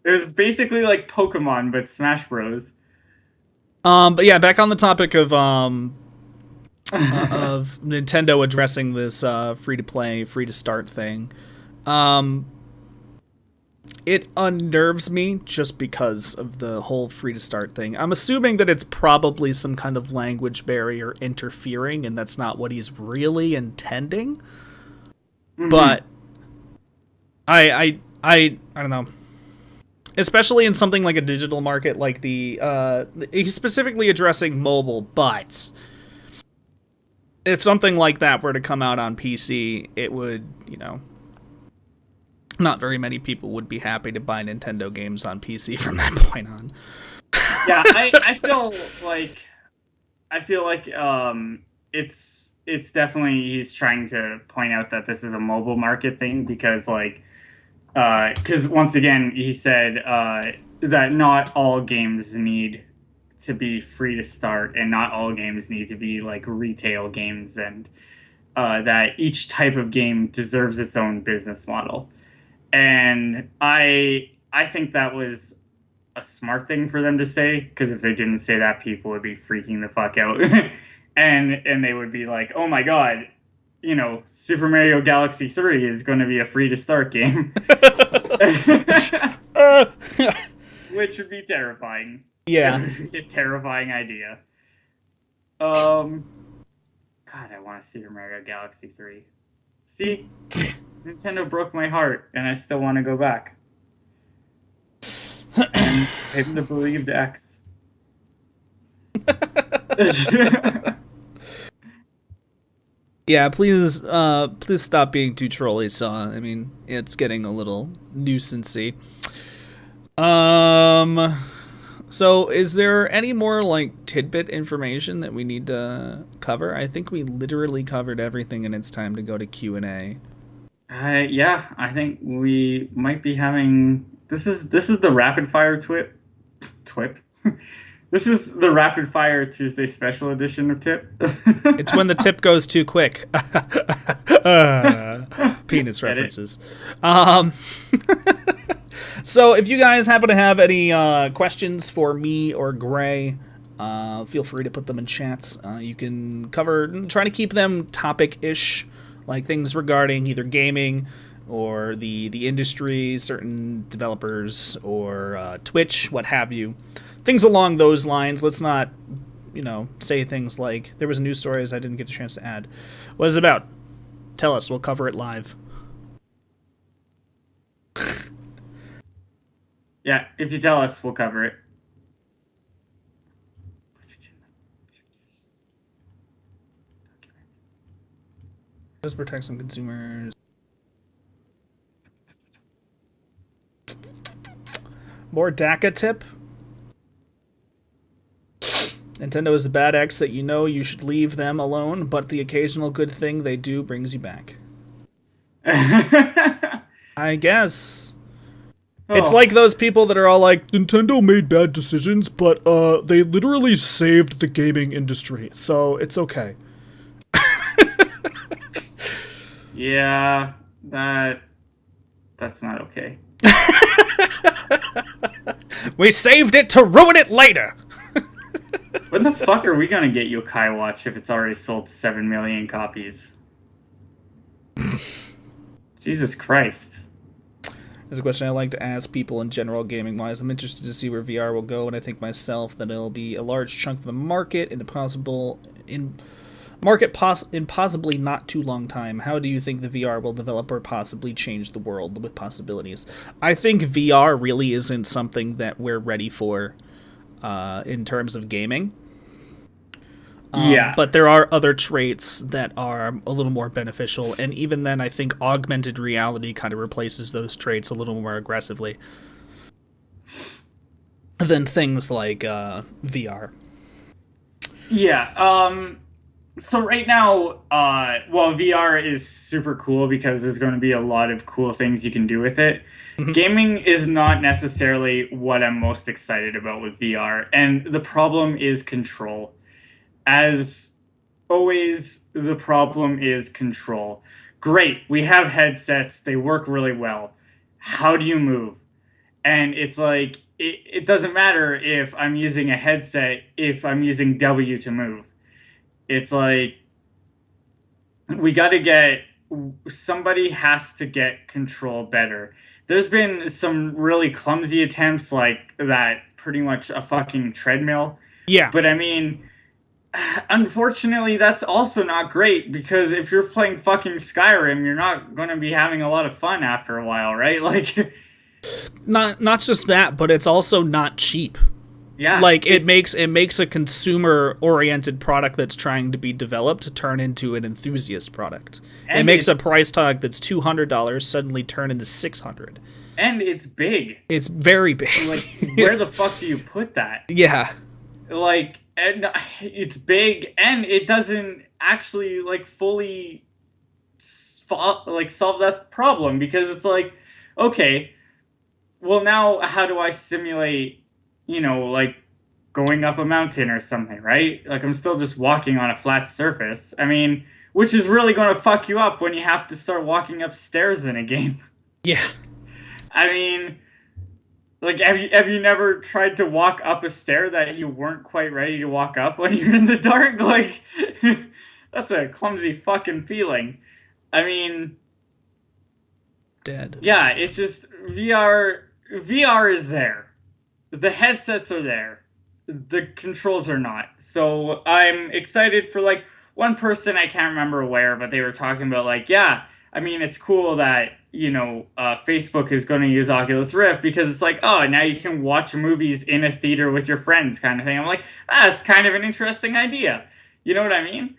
It was basically like Pokemon, but Smash Bros. But yeah, back on the topic of Nintendo addressing this free-to-play, free-to-start thing. It unnerves me just because of the whole free-to-start thing. I'm assuming that it's probably some kind of language barrier interfering, and that's not what he's really intending. But I don't know. Especially in something like a digital market like he's specifically addressing mobile, but if something like that were to come out on PC, it would, not very many people would be happy to buy Nintendo games on PC from that point on. Yeah, I feel like it's definitely, he's trying to point out that this is a mobile market thing, because once again, he said that not all games need to be free to start, and not all games need to be like retail games, and that each type of game deserves its own business model. And I think that was a smart thing for them to say, because if they didn't say that, people would be freaking the fuck out. and they would be like, oh my god, Super Mario Galaxy 3 is going to be a free-to-start game. Which would be terrifying. Yeah. It would be a terrifying idea. God, I want to Super Mario Galaxy 3. See, Nintendo broke my heart, and I still want to go back. And him to believe the X. Yeah, please stop being too trolly, Saw. I mean, it's getting a little nuisancey. So is there any more like tidbit information that we need to cover? I think we literally covered everything, and it's time to go to Q&A. Yeah, I think we might be having this is the rapid fire twip. This is the rapid fire Tuesday special edition of Tip. It's when the tip goes too quick. Penis references. So if you guys happen to have any questions for me or Gray, feel free to put them in chats. You can try to keep them topic-ish, like things regarding either gaming or the industry, certain developers, or Twitch, what have you. Things along those lines. Let's not, say things like, there was a news story I didn't get a chance to add. What is it about? Tell us. We'll cover it live. Yeah, if you tell us, we'll cover it. Does protect some consumers. More DACA tip? Nintendo is a bad ex that you should leave them alone, but the occasional good thing they do brings you back. I guess. Oh. It's like those people that are all like, Nintendo made bad decisions, but they literally saved the gaming industry, so it's okay. Yeah, that's not okay. We saved it to ruin it later! When the fuck are we gonna get Yokai Watch if it's already sold 7 million copies? Jesus Christ. There's a question I like to ask people in general gaming-wise. I'm interested to see where VR will go, and I think myself that it'll be a large chunk of the market in possibly not too long time. How do you think the VR will develop or possibly change the world with possibilities? I think VR really isn't something that we're ready for in terms of gaming. Yeah. But there are other traits that are a little more beneficial, and even then I think augmented reality kind of replaces those traits a little more aggressively than things like VR. Yeah, so right now, VR is super cool because there's going to be a lot of cool things you can do with it. Mm-hmm. Gaming is not necessarily what I'm most excited about with VR, and the problem is control. As always, the problem is control. Great, we have headsets, they work really well. How do you move? And it's like, it doesn't matter if I'm using a headset, if I'm using W to move. It's like, somebody has to get control better. There's been some really clumsy attempts like that, pretty much a fucking treadmill. Yeah. But I mean, unfortunately, that's also not great, because if you're playing fucking Skyrim, you're not going to be having a lot of fun after a while, right? Like, not just that, but it's also not cheap. Yeah, like it makes a consumer-oriented product that's trying to be developed to turn into an enthusiast product. It makes a price tag that's $200 suddenly turn into $600. And it's big. It's very big. Like, where the fuck do you put that? Yeah. Like, and it's big, and it doesn't actually like fully solve that problem, because it's like, okay, well, now how do I simulate, like going up a mountain or something, right? Like, I'm still just walking on a flat surface. I mean, which is really going to fuck you up when you have to start walking upstairs in a game. Yeah. I mean, like, have you never tried to walk up a stair that you weren't quite ready to walk up when you're in the dark? Like, that's a clumsy fucking feeling. I mean, dead. Yeah, it's just VR is there. The headsets are there. the controls are not. So I'm excited for like one person I can't remember where, but they were talking about like, yeah, I mean it's cool that Facebook is going to use Oculus Rift because it's like, oh, now you can watch movies in a theater with your friends kind of thing. I'm like, that's kind of an interesting idea. You know what I mean?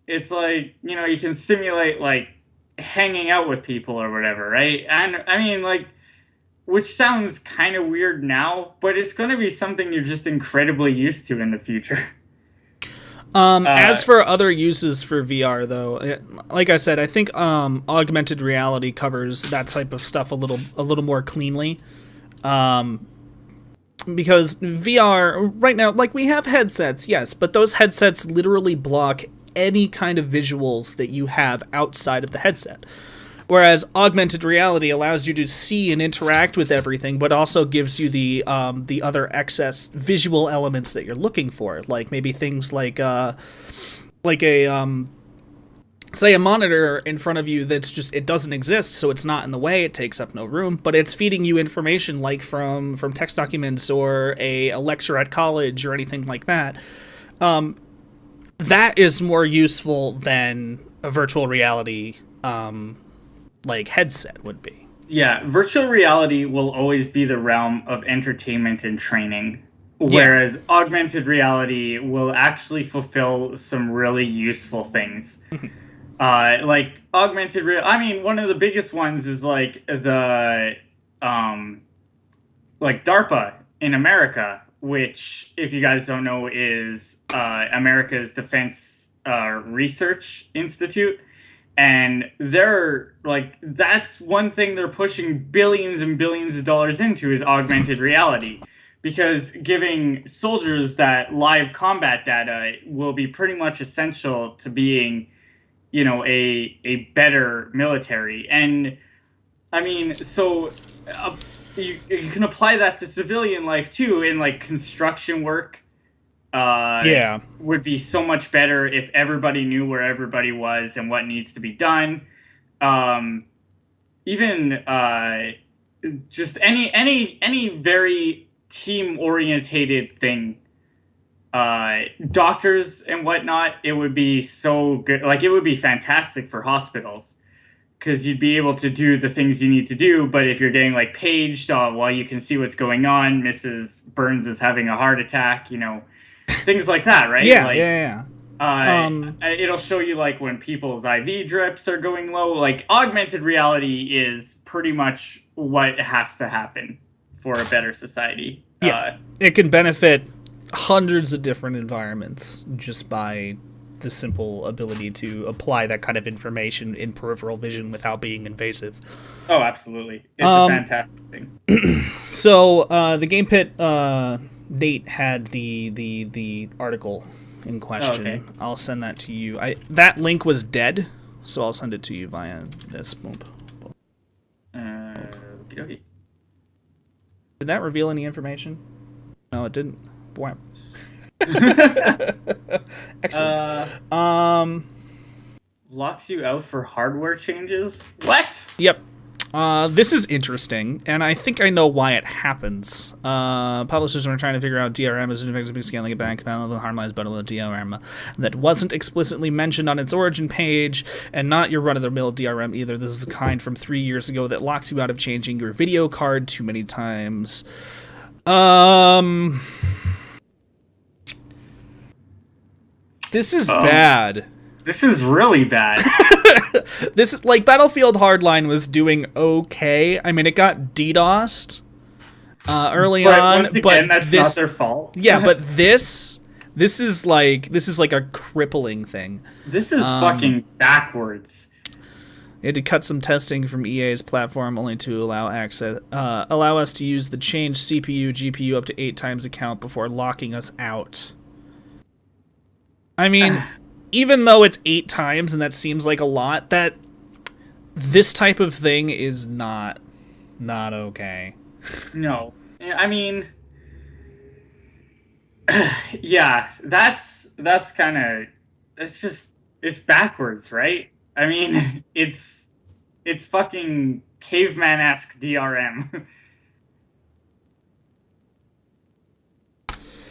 It's like, you can simulate like hanging out with people or whatever, right? And I mean like, which sounds kind of weird now, but it's going to be something you're just incredibly used to in the future. As for other uses for VR, though, like I said, I think augmented reality covers that type of stuff a little more cleanly. Because VR right now, like we have headsets, yes, but those headsets literally block any kind of visuals that you have outside of the headset. Whereas augmented reality allows you to see and interact with everything, but also gives you the other excess visual elements that you're looking for, like maybe things like a say a monitor in front of you that's just, it doesn't exist, so it's not in the way, it takes up no room, but it's feeding you information like from text documents or a lecture at college or anything like that. That is more useful than a virtual reality like headset would be. Yeah, virtual reality will always be the realm of entertainment and training, whereas augmented reality will actually fulfill some really useful things. Like augmented real. I mean, one of the biggest ones is like like DARPA in America, which, if you guys don't know, is America's Defense Research Institute. And they're like, that's one thing they're pushing billions and billions of dollars into is augmented reality. Because giving soldiers that live combat data will be pretty much essential to being, a better military. And I mean, so you can apply that to civilian life too, in like construction work. Would be so much better if everybody knew where everybody was and what needs to be done. Even just any very team orientated thing. Doctors and whatnot, it would be so good. Like, it would be fantastic for hospitals because you'd be able to do the things you need to do. But if you're getting like paged, well, you can see what's going on. Mrs. Burns is having a heart attack, things like that, right? Yeah. It'll show you like when people's IV drips are going low. Like, augmented reality is pretty much what has to happen for a better society. Yeah, it can benefit hundreds of different environments just by the simple ability to apply that kind of information in peripheral vision without being invasive. Oh, absolutely. It's a fantastic thing. So, the GamePit, Nate had the article in question. Okay. I'll send that to you. That link was dead, so I'll send it to you via this. Okay. Did that reveal any information? No, it didn't. Wow. Excellent. Locks you out for hardware changes? What? Yep. This is interesting, and I think I know why it happens. Publishers are trying to figure out DRM is effectively scaling it back, compatible harmonized bundle of DRM that wasn't explicitly mentioned on its origin page, and not your run-of-the-mill DRM either. This is the kind from 3 years ago that locks you out of changing your video card too many times. This is bad. This is really bad. This is like Battlefield Hardline was doing okay. I mean, it got DDoSed early on, once again, but that's not their fault. Yeah, but this is like a crippling thing. This is fucking backwards. It had to cut some testing from EA's platform only to allow us to use the changed CPU, GPU up to 8 times a count before locking us out. I mean, even though it's 8 times and that seems like a lot, that this type of thing is not okay. No. I mean, yeah, that's kind of, it's backwards, right? I mean, it's fucking caveman-esque DRM.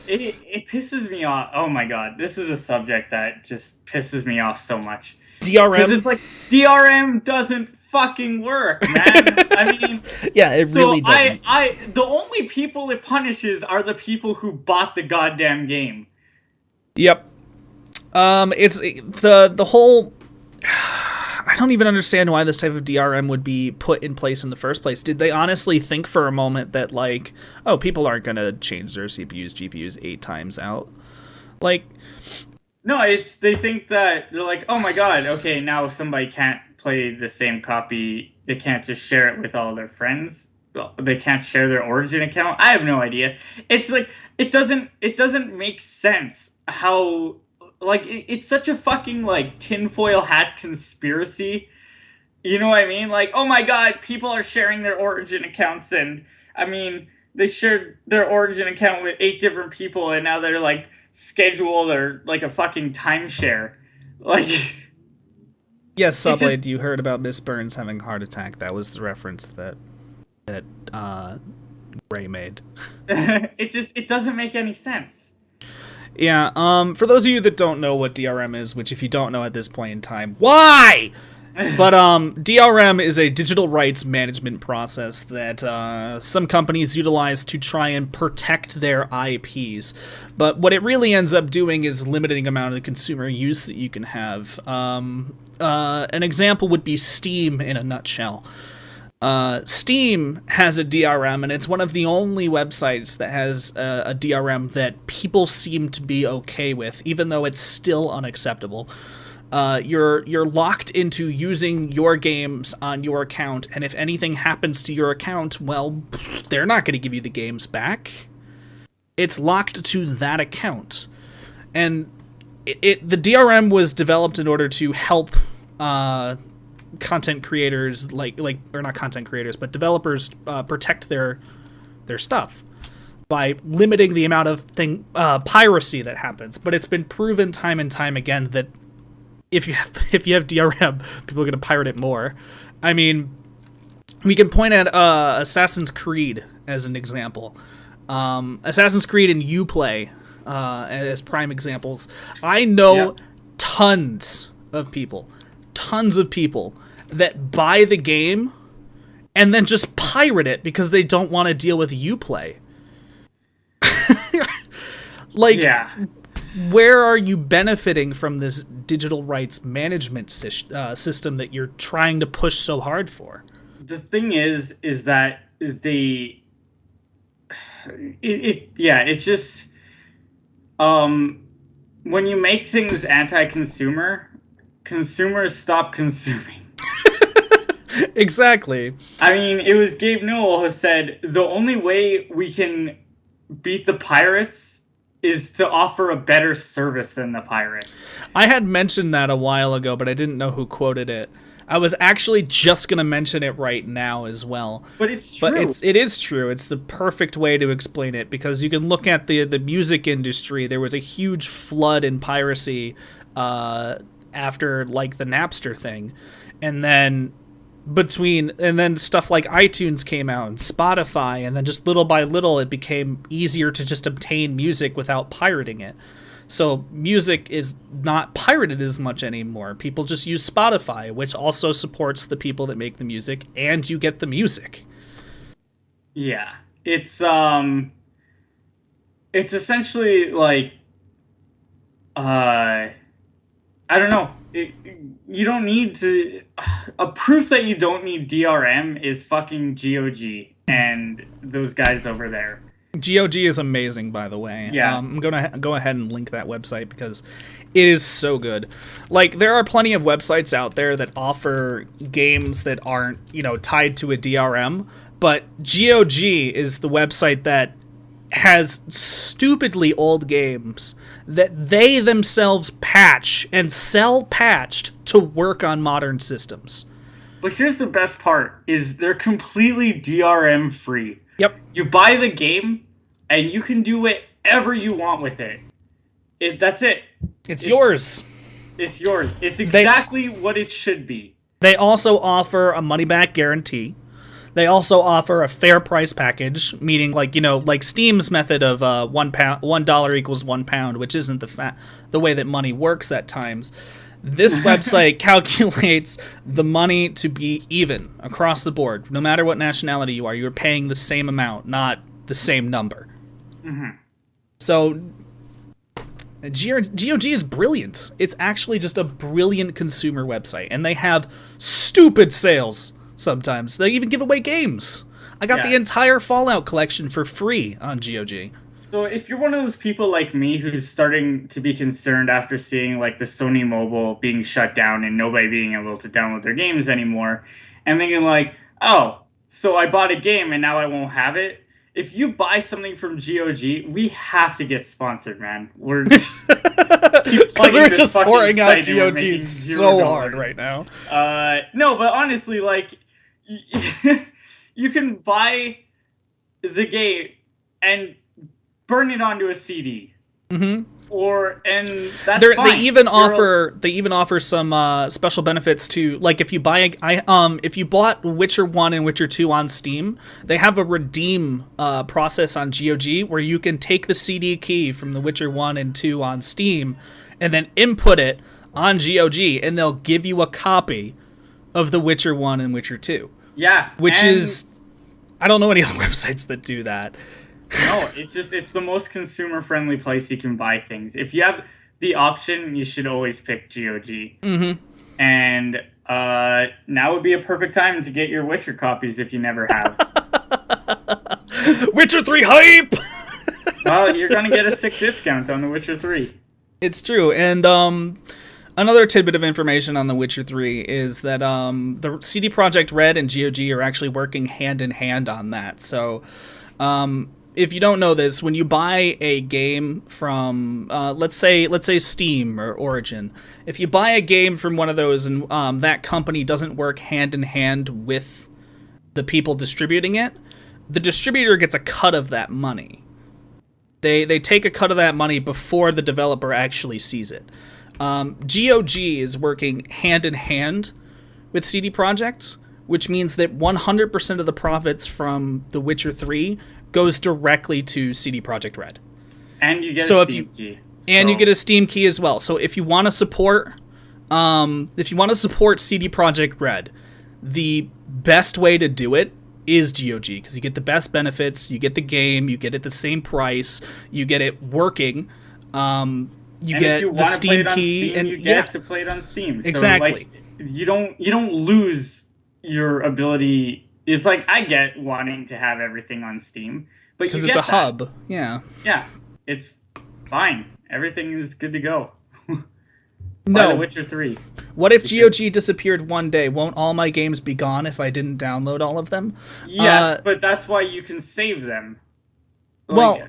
It pisses me off. Oh my god, this is a subject that just pisses me off so much. Because DRM? it's like, DRM doesn't fucking work, man. I mean, Yeah, it really doesn't. the only people it punishes are the people who bought the goddamn game. Yep. It's the whole. I don't even understand why this type of DRM would be put in place in the first place. Did they honestly think for a moment that, like, oh, people aren't gonna change their CPUs, GPUs 8 times out? Like, no, they think that they're like, oh my god, okay, now somebody can't play the same copy. They can't just share it with all their friends. Well, they can't share their Origin account. I have no idea. It's like, it doesn't make sense how, like, it's such a fucking, like, tinfoil hat conspiracy. You know what I mean? Like, oh my god, people are sharing their Origin accounts, and I mean, they shared their Origin account with 8 different people, and now they're like scheduled or like a fucking timeshare. Like, yes, Sublade, you heard about Miss Burns having a heart attack. That was the reference that Ray made. it doesn't make any sense. Yeah, for those of you that don't know what DRM is, which if you don't know at this point in time, why? But DRM is a digital rights management process that some companies utilize to try and protect their IPs. But what it really ends up doing is limiting the amount of consumer use that you can have. An example would be Steam in a nutshell. Steam has a DRM, and it's one of the only websites that has a DRM that people seem to be okay with, even though it's still unacceptable. You're locked into using your games on your account, and if anything happens to your account, well, they're not going to give you the games back. It's locked to that account. And the DRM was developed in order to help content creators, or not content creators, but developers protect their stuff by limiting the amount of piracy that happens. But it's been proven time and time again that if you have DRM, people are going to pirate it more. I mean, we can point at Assassin's Creed as an example. Assassin's Creed and Uplay as prime examples. I know tons of people that buy the game and then just pirate it because they don't want to deal with Uplay. Where are you benefiting from this digital rights management system that you're trying to push so hard for? The thing is that it's just when you make things anti-consumer, consumers stop consuming. Exactly. I mean, it was Gabe Newell who said the only way we can beat the pirates is to offer a better service than the pirates. I had mentioned that a while ago, but I didn't know who quoted it. I was actually just going to mention it right now as well. But it's true. But it is true. It's the perfect way to explain it, because you can look at the music industry. There was a huge flood in piracy after, like, the Napster thing. And then stuff like iTunes came out and Spotify, and then just little by little it became easier to just obtain music without pirating it. So music is not pirated as much anymore. People just use Spotify, which also supports the people that make the music, and you get the music. Yeah. It's essentially like I don't know. You don't need to... A proof that you don't need DRM is fucking GOG and those guys over there. GOG is amazing, by the way. Yeah. I'm going to go ahead and link that website because it is so good. Like, there are plenty of websites out there that offer games that aren't, tied to a DRM, but GOG is the website that has stupidly old games that they themselves patch and sell patched to work on modern systems. But here's the best part, is they're completely DRM free. Yep. You buy the game and you can do whatever you want with it. That's it. It's yours. It's yours. It's exactly what it should be. They also offer a money-back guarantee. They also offer a fair price package, meaning like Steam's method of $1 equals £1, which isn't the way that money works at times. This website calculates the money to be even across the board. No matter what nationality you are, you're paying the same amount, not the same number. Mm-hmm. So GOG is brilliant. It's actually just a brilliant consumer website, and they have stupid sales sometimes. They even give away games. I got the entire Fallout collection for free on GOG. So if you're one of those people like me who's starting to be concerned after seeing like the Sony Mobile being shut down and nobody being able to download their games anymore, and thinking like, oh, so I bought a game and now I won't have it. If you buy something from GOG, we have to get sponsored, man. We're just because we're just pouring out GOG so hard right now. No, but honestly, like you can buy the game and burn it onto a CD, and that's fine. They even offer some special benefits to, like, if you buy if you bought Witcher 1 and Witcher 2 on Steam, they have a redeem process on GOG where you can take the CD key from the Witcher 1 and 2 on Steam and then input it on GOG, and they'll give you a copy of the Witcher 1 and Witcher 2. Yeah, which is, I don't know any other websites that do that. No, it's the most consumer-friendly place you can buy things. If you have the option, you should always pick GOG. Mm-hmm. And now would be a perfect time to get your Witcher copies if you never have. Witcher 3 hype! Well, you're going to get a sick discount on the Witcher 3. It's true. And another tidbit of information on The Witcher 3 is that the CD Projekt Red and GOG are actually working hand-in-hand on that. So if you don't know this, when you buy a game from, let's say Steam or Origin, if you buy a game from one of those and that company doesn't work hand in hand with the people distributing it, the distributor gets a cut of that money. They take a cut of that money before the developer actually sees it. GOG is working hand in hand with CD Projekt, which means that 100% of the profits from The Witcher 3 goes directly to CD Projekt Red. And you get a Steam key. And you get a Steam key as well. So if you want to support CD Projekt Red, the best way to do it is GOG, because you get the best benefits, you get the game, you get it the same price, you get it working, you get the Steam key, and you get to play it on Steam. Exactly. So, like, you don't lose your ability. It's like, I get wanting to have everything on Steam, but because it's a hub. Yeah, it's fine. Everything is good to go. No, The Witcher 3. What if GOG disappeared one day? Won't all my games be gone if I didn't download all of them? Yes, but that's why you can save them. Well,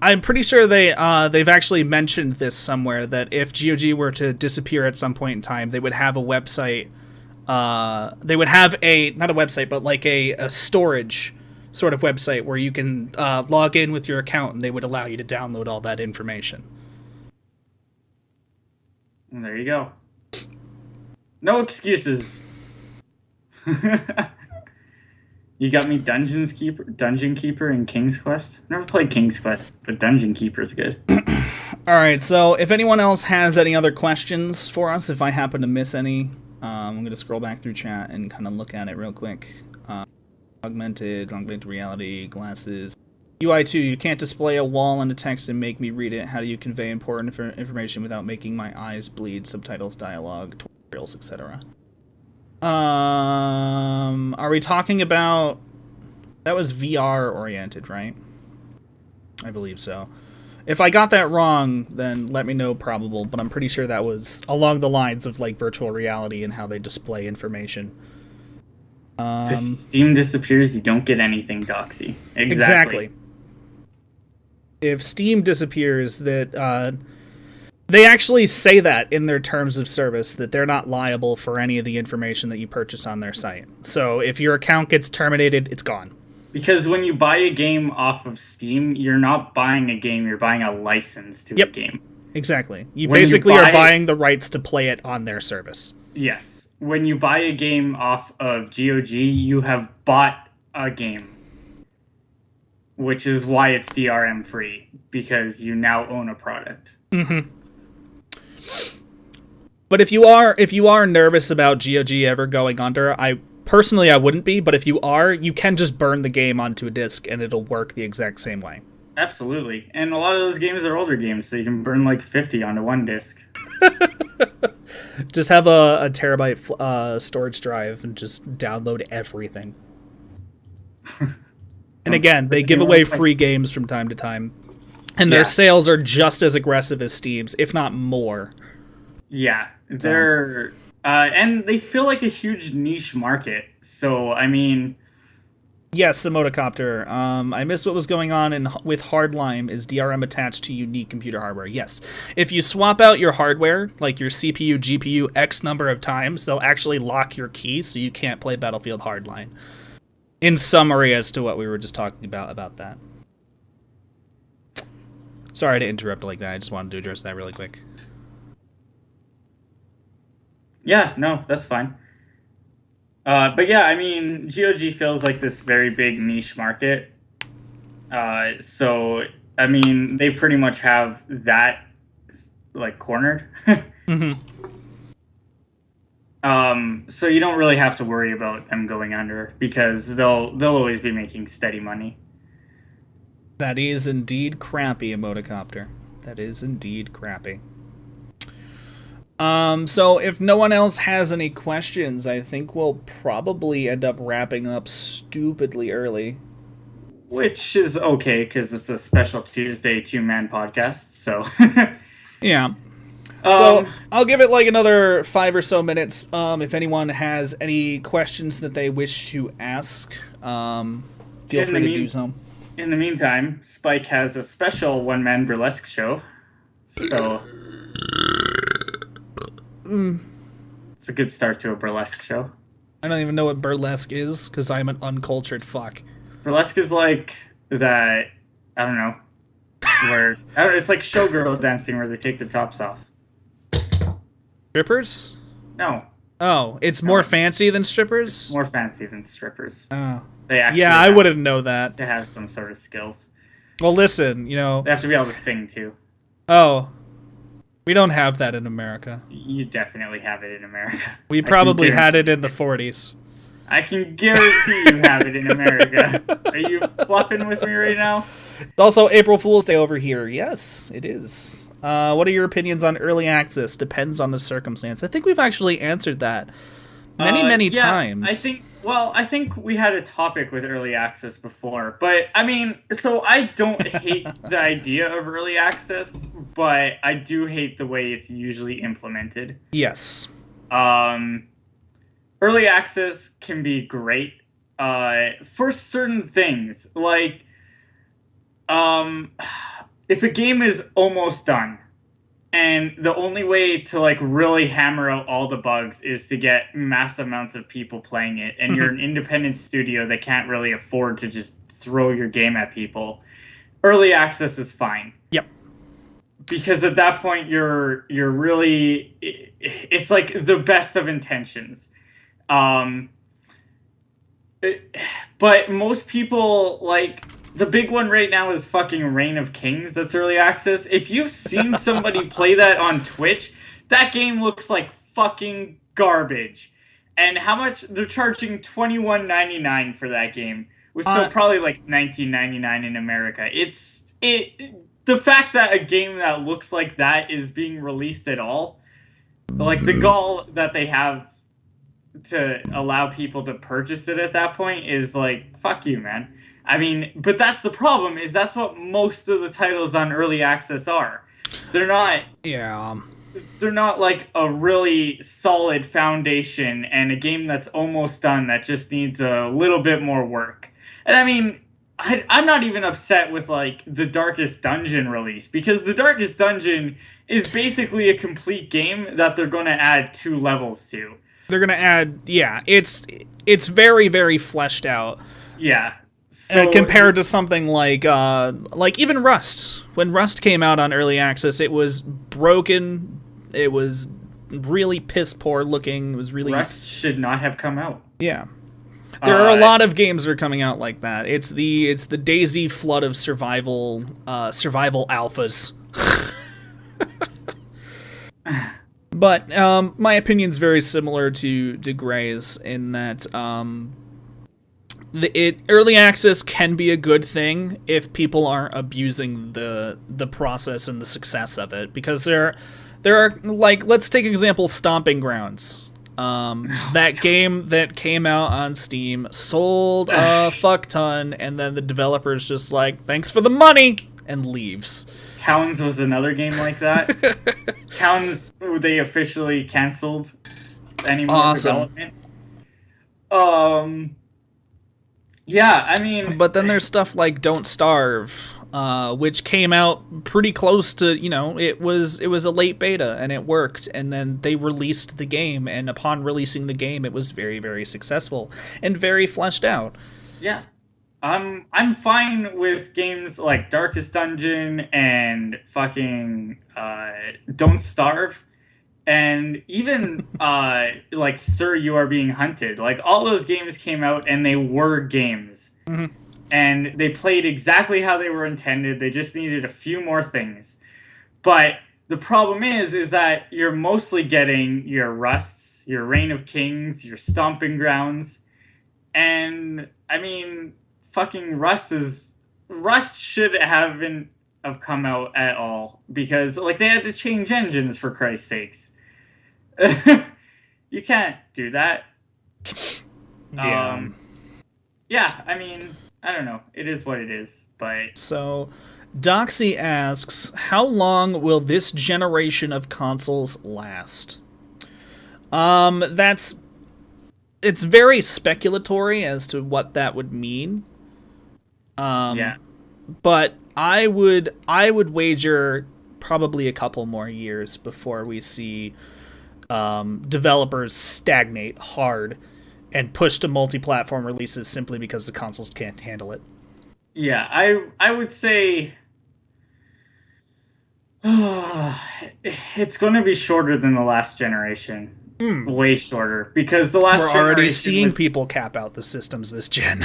I'm pretty sure they've actually mentioned this somewhere, that if GOG were to disappear at some point in time, they would have a website. They would have not a website, but like a storage sort of website where you can log in with your account, and they would allow you to download all that information. And there you go. No excuses. You got me Dungeon Keeper, and King's Quest. Never played King's Quest, but Dungeon Keeper's good. All right, so if anyone else has any other questions for us, if I happen to miss any, I'm going to scroll back through chat and kind of look at it real quick. Augmented reality, glasses. UI2, you can't display a wall and a text and make me read it. How do you convey important information without making my eyes bleed? Subtitles, dialogue, tutorials, etc. Are we talking about... That was VR oriented, right? I believe so. If I if that wrong, then let me know, probable, but I'm pretty sure that was along the lines of like virtual reality and how they display information. If Steam disappears, you don't get anything, Doxy. Exactly. If Steam disappears, that they actually say that in their terms of service, that they're not liable for any of the information that you purchase on their site. So if your account gets terminated, it's gone. Because when you buy a game off of Steam, you're not buying a game, you're buying a license to a game. Exactly. You basically are buying the rights to play it on their service. Yes. When you buy a game off of GOG, you have bought a game, which is why it's DRM free, because you now own a product. Mm-hmm. But if you are nervous about GOG ever going under, I wouldn't be, but if you are, you can just burn the game onto a disc and it'll work the exact same way. Absolutely. And a lot of those games are older games, so you can burn like 50 onto one disc. Just have a terabyte storage drive and just download everything. And again, they give away free games from time to time. And their sales are just as aggressive as Steam's, if not more. Yeah, they're and they feel like a huge niche market. So I mean, yes, Emotocopter. I missed what was going on with Hardline. Is DRM attached to unique computer hardware? Yes. If you swap out your hardware, like your CPU, GPU, X number of times, they'll actually lock your key, so you can't play Battlefield Hardline. In summary, as to what we were just talking about that. Sorry to interrupt like that. I just wanted to address that really quick. Yeah, no, that's fine. But yeah, I mean, GOG feels like this very big niche market. So, I mean, they pretty much have that, like, cornered. Mm-hmm. So you don't really have to worry about them going under, because they'll always be making steady money. That is indeed crappy, Emotocopter. That is indeed crappy. So if no one else has any questions, I think we'll probably end up wrapping up stupidly early. Which is okay, because it's a special Tuesday two-man podcast, so... Yeah. So I'll give it like another 5 or so minutes. If anyone has any questions that they wish to ask, feel free to do so. In the meantime, Spike has a special one-man burlesque show, so... It's a good start to a burlesque show. I don't even know what burlesque is, because I'm an uncultured fuck. Burlesque is like that, I don't know, where... it's like showgirl dancing where they take their tops off. Strippers? No. Oh, it's more fancy than strippers? It's more fancy than strippers. Oh. They actually I wouldn't know that. They have some sort of skills. Well, listen, you know... They have to be able to sing, too. Oh. We don't have that in America. You definitely have it in America. We probably had it in the 40s. I can guarantee you have it in America. Are you fluffing with me right now? It's also April Fool's Day over here. Yes, it is. What are your opinions on early access? Depends on the circumstance. I think we've actually answered that many times. I think we had a topic with early access before, but I mean, so I don't hate the idea of early access, but I do hate the way it's usually implemented. Yes. Early access can be great for certain things, like if a game is almost done and the only way to like really hammer out all the bugs is to get mass amounts of people playing it, and you're an independent studio that can't really afford to just throw your game at people, early access is fine. Yep. Because at that point you're really, it's like the best of intentions. But most people, like, the big one right now is fucking Reign of Kings. That's early access. If you've seen somebody play that on Twitch, that game looks like fucking garbage. And how much? They're charging $21.99 for that game, which is probably like $19.99 in America. The fact that a game that looks like that is being released at all, like the gall that they have to allow people to purchase it at that point is like, fuck you, man. I mean, but that's the problem, is that's what most of the titles on early access are. They're not... Yeah. They're not like a really solid foundation and a game that's almost done that just needs a little bit more work. And I mean, I'm not even upset with like the Darkest Dungeon release, because the Darkest Dungeon is basically a complete game that they're going to add 2 levels to. They're going to add... Yeah, it's very, very fleshed out. Yeah. So, compared to something like even Rust. When Rust came out on early access, it was broken. It was really piss poor looking. It was really... Rust should not have come out. Yeah. There are a lot of games that are coming out like that. It's the DayZ flood of survival alphas. But my opinion's very similar to Gray's in that early access can be a good thing if people aren't abusing the process and the success of it, because there are, like, let's take example Stomping Grounds. That game that came out on Steam sold a fuck ton, and then the developer's just like, thanks for the money, and leaves. Towns was another game like that. Towns, they officially canceled any more development. Yeah, I mean... But then there's stuff like Don't Starve, which came out pretty close to, it was a late beta, and it worked, and then they released the game, and upon releasing the game, it was very, very successful, and very fleshed out. Yeah. I'm fine with games like Darkest Dungeon and fucking Don't Starve, and even like Sir, You Are Being Hunted. Like, all those games came out and they were games. Mm-hmm. And they played exactly how they were intended. They just needed a few more things. But the problem is that you're mostly getting your Rusts, your Reign of Kings, your Stomping Grounds. And, I mean, fucking Rust should haven't have come out at all. Because, like, they had to change engines, for Christ's sakes. You can't do that. Yeah. Yeah, I mean... I don't know. It is what it is, but... So, Doxy asks, how long will this generation of consoles last? It's very speculatory as to what that would mean. Yeah. But I would wager probably a couple more years before we see developers stagnate hard and push to multi-platform releases simply because the consoles can't handle it. Yeah, I would say it's going to be shorter than the last generation. Way shorter, because the last generation... We're already seeing people cap out the systems this gen.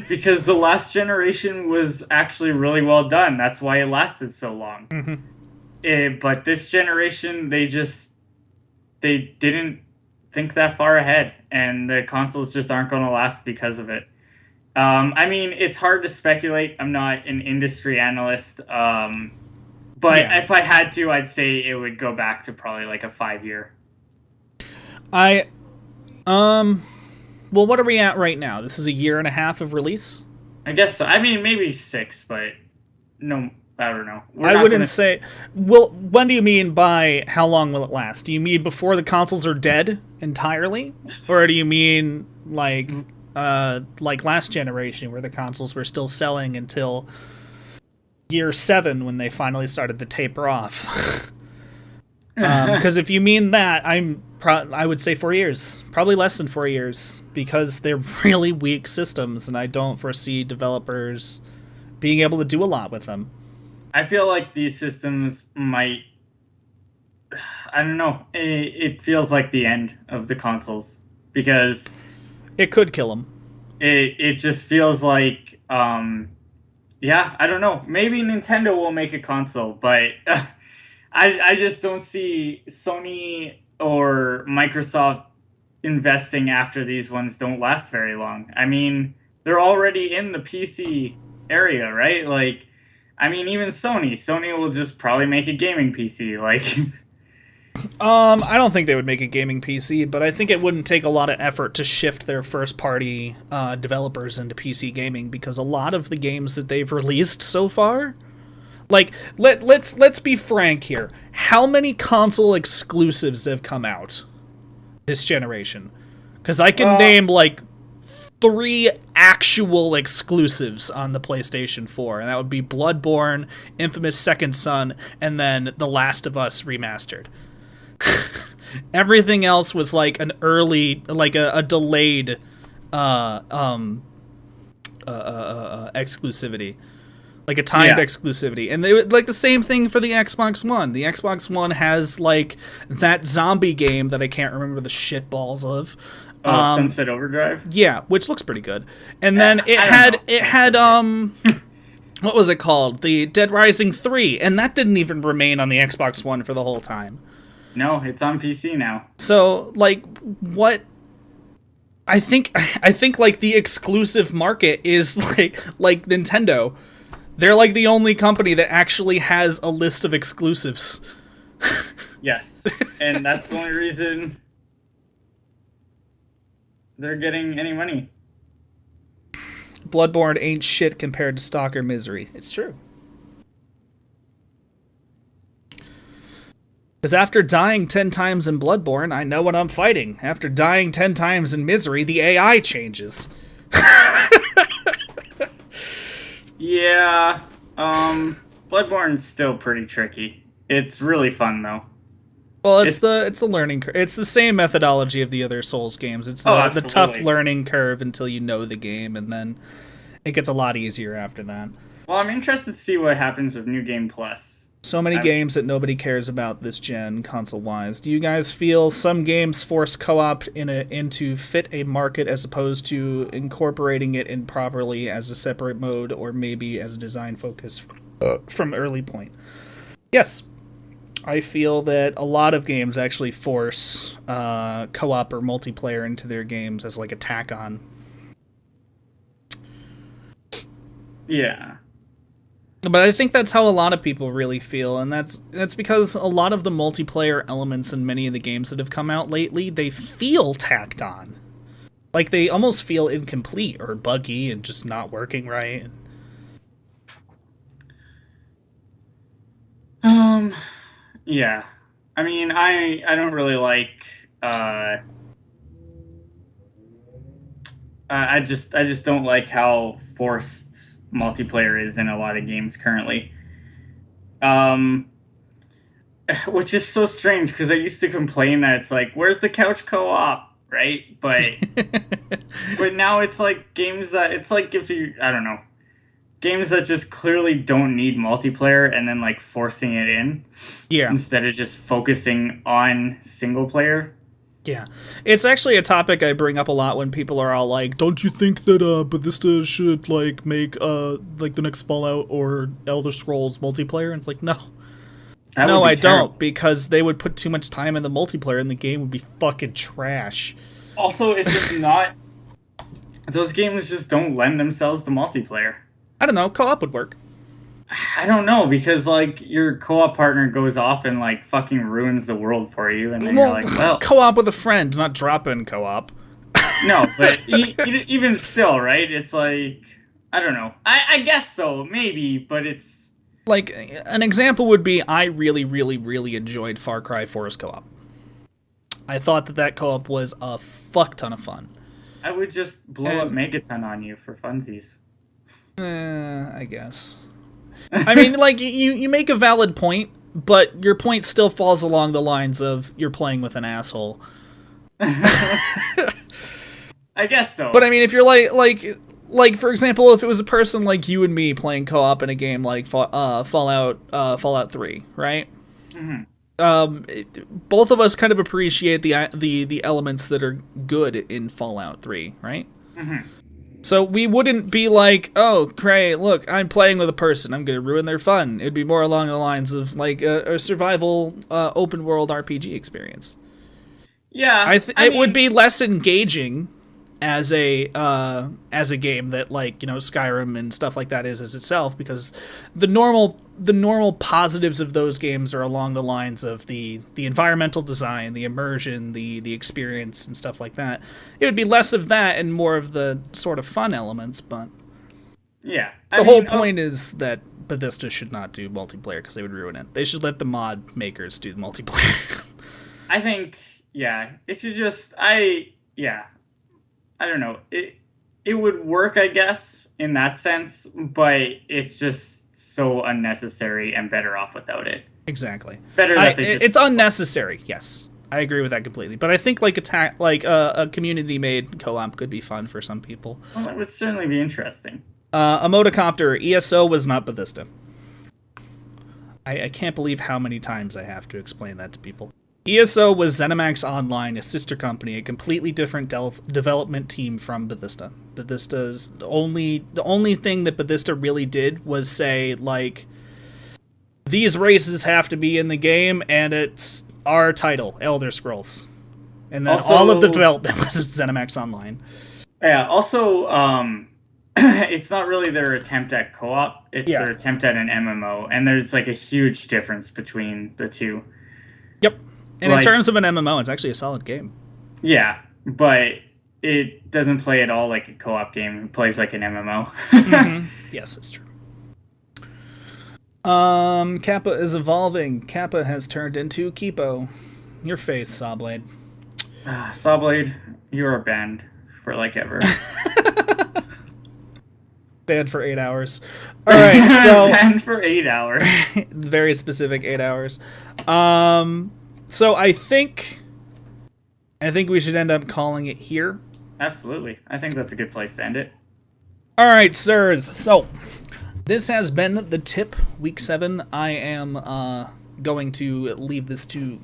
Because the last generation was actually really well done. That's why it lasted so long. Mm-hmm. But this generation, they didn't think that far ahead, and the consoles just aren't going to last because of it. I mean, it's hard to speculate. I'm not an industry analyst, but yeah. If I had to, I'd say it would go back to probably like a 5-year. Well, what are we at right now? This is a year and a half of release? I guess so. I mean, maybe 6, but no, I don't know. I wouldn't say... Well, when do you mean by how long will it last? Do you mean before the consoles are dead entirely? Or do you mean like last generation where the consoles were still selling until year 7 when they finally started to taper off? Because if you mean that, I would say 4 years. Probably less than 4 years, because they're really weak systems, and I don't foresee developers being able to do a lot with them. I feel like these systems might... I don't know. It feels like the end of the consoles, because... It could kill them. It just feels like... yeah, I don't know. Maybe Nintendo will make a console, but... I just don't see Sony or Microsoft investing after these ones don't last very long. I mean, they're already in the PC area, right? Like, I mean, even Sony will just probably make a gaming PC, like... I don't think they would make a gaming PC, but I think it wouldn't take a lot of effort to shift their first-party developers into PC gaming, because a lot of the games that they've released so far... Like, let's be frank here. How many console exclusives have come out this generation? Because I can name, like, 3 actual exclusives on the PlayStation 4, and that would be Bloodborne, Infamous Second Son, and then The Last of Us Remastered. Everything else was, like, an early, like, a delayed exclusivity. Like a timed exclusivity. And they would like the same thing for the Xbox One. The Xbox One has like that zombie game that I can't remember the shitballs of. Oh, Sunset Overdrive? Yeah, which looks pretty good. And then it had what was it called? The Dead Rising 3, and that didn't even remain on the Xbox One for the whole time. No, it's on PC now. So, like, what... I think like the exclusive market is like Nintendo. They're like the only company that actually has a list of exclusives. Yes, and that's the only reason they're getting any money. Bloodborne ain't shit compared to Stalker Misery. It's true. Because after dying 10 times in Bloodborne, I know what I'm fighting. After dying 10 times in Misery, the AI changes. Yeah, Bloodborne's still pretty tricky. It's really fun, though. Well, it's a learning curve. It's the same methodology of the other Souls games. It's the tough learning curve until you know the game, and then it gets a lot easier after that. Well, I'm interested to see what happens with New Game Plus. So many games that nobody cares about this gen, console-wise. Do you guys feel some games force co-op into fit a market as opposed to incorporating it in properly as a separate mode or maybe as a design focus from early point? Yes. I feel that a lot of games actually force co-op or multiplayer into their games as like a tack-on. Yeah. But I think that's how a lot of people really feel, and that's because a lot of the multiplayer elements in many of the games that have come out lately, they feel tacked on. Like, they almost feel incomplete or buggy and just not working right. Yeah. I mean, I don't really like, I just don't like how forced multiplayer is in a lot of games currently. Which is so strange, because I used to complain that it's like, where's the couch co-op, right? But but now it's like games that, it's like if you, I don't know, games that just clearly don't need multiplayer and then like forcing it in. Yeah. Instead of just focusing on single player. Yeah. It's actually a topic I bring up a lot when people are all like, don't you think that Bethesda should like make like the next Fallout or Elder Scrolls multiplayer? And it's like, no. No, I don't, because they would put too much time in the multiplayer and the game would be fucking trash. Also, it's just not... Those games just don't lend themselves to multiplayer. I don't know, co-op would work. I don't know, because, like, your co-op partner goes off and, like, fucking ruins the world for you, and then you're like, well... Co-op with a friend, not drop-in co-op. No, but even still, right? It's like... I don't know. I guess so, maybe, but it's... Like, an example would be, I really, really, really enjoyed Far Cry Forest co-op. I thought that co-op was a fuck ton of fun. I would just blow up Megaton on you for funsies. I guess. I mean, like, you make a valid point, but your point still falls along the lines of you're playing with an asshole. I guess so. But I mean, if you're like for example, if it was a person like you and me playing co-op in a game like Fallout 3, right? Mm-hmm. Both of us kind of appreciate the elements that are good in Fallout 3, right? Mm-hmm. So we wouldn't be like, oh, great, look, I'm playing with a person, I'm going to ruin their fun. It'd be more along the lines of, like, a survival open-world RPG experience. Yeah. It would be less engaging as a game that, like, you know, Skyrim and stuff like that is as itself, because the normal positives of those games are along the lines of the environmental design, the immersion, the experience and stuff like that. It would be less of that and more of the sort of fun elements, but yeah, the whole point is that Bethesda should not do multiplayer because they would ruin it. They should let the mod makers do the multiplayer. I think, yeah, it should just, I don't know. It would work, I guess, in that sense, but it's just so unnecessary and better off without it. Exactly. Better that they just... It's unnecessary, yes. I agree with that completely. But I think like a community-made co-op could be fun for some people. Well, it would certainly be interesting. Emotocopter, ESO was not Bethesda. I can't believe how many times I have to explain that to people. ESO was ZeniMax Online, a sister company, a completely different development team from Bethesda. Bethesda's the only thing that Bethesda really did was say, like, these races have to be in the game, and it's our title, Elder Scrolls. And then Also, all of the development was ZeniMax Online. Yeah, also, it's not really their attempt at co-op, it's their attempt at an MMO, and there's, like, a huge difference between the two. Yep. And in terms of an MMO, it's actually a solid game. Yeah, but it doesn't play at all like a co-op game. It plays like an MMO. Mm-hmm. Yes, it's true. Kappa is evolving. Kappa has turned into Kipo. Your face, Sawblade. Sawblade, you are banned for like ever. Banned for 8 hours. All right, so banned for 8 hours. Very specific 8 hours. So I think we should end up calling it here. Absolutely. I think that's a good place to end it. All right, sirs. So this has been the tip, week 7. I am going to leave this to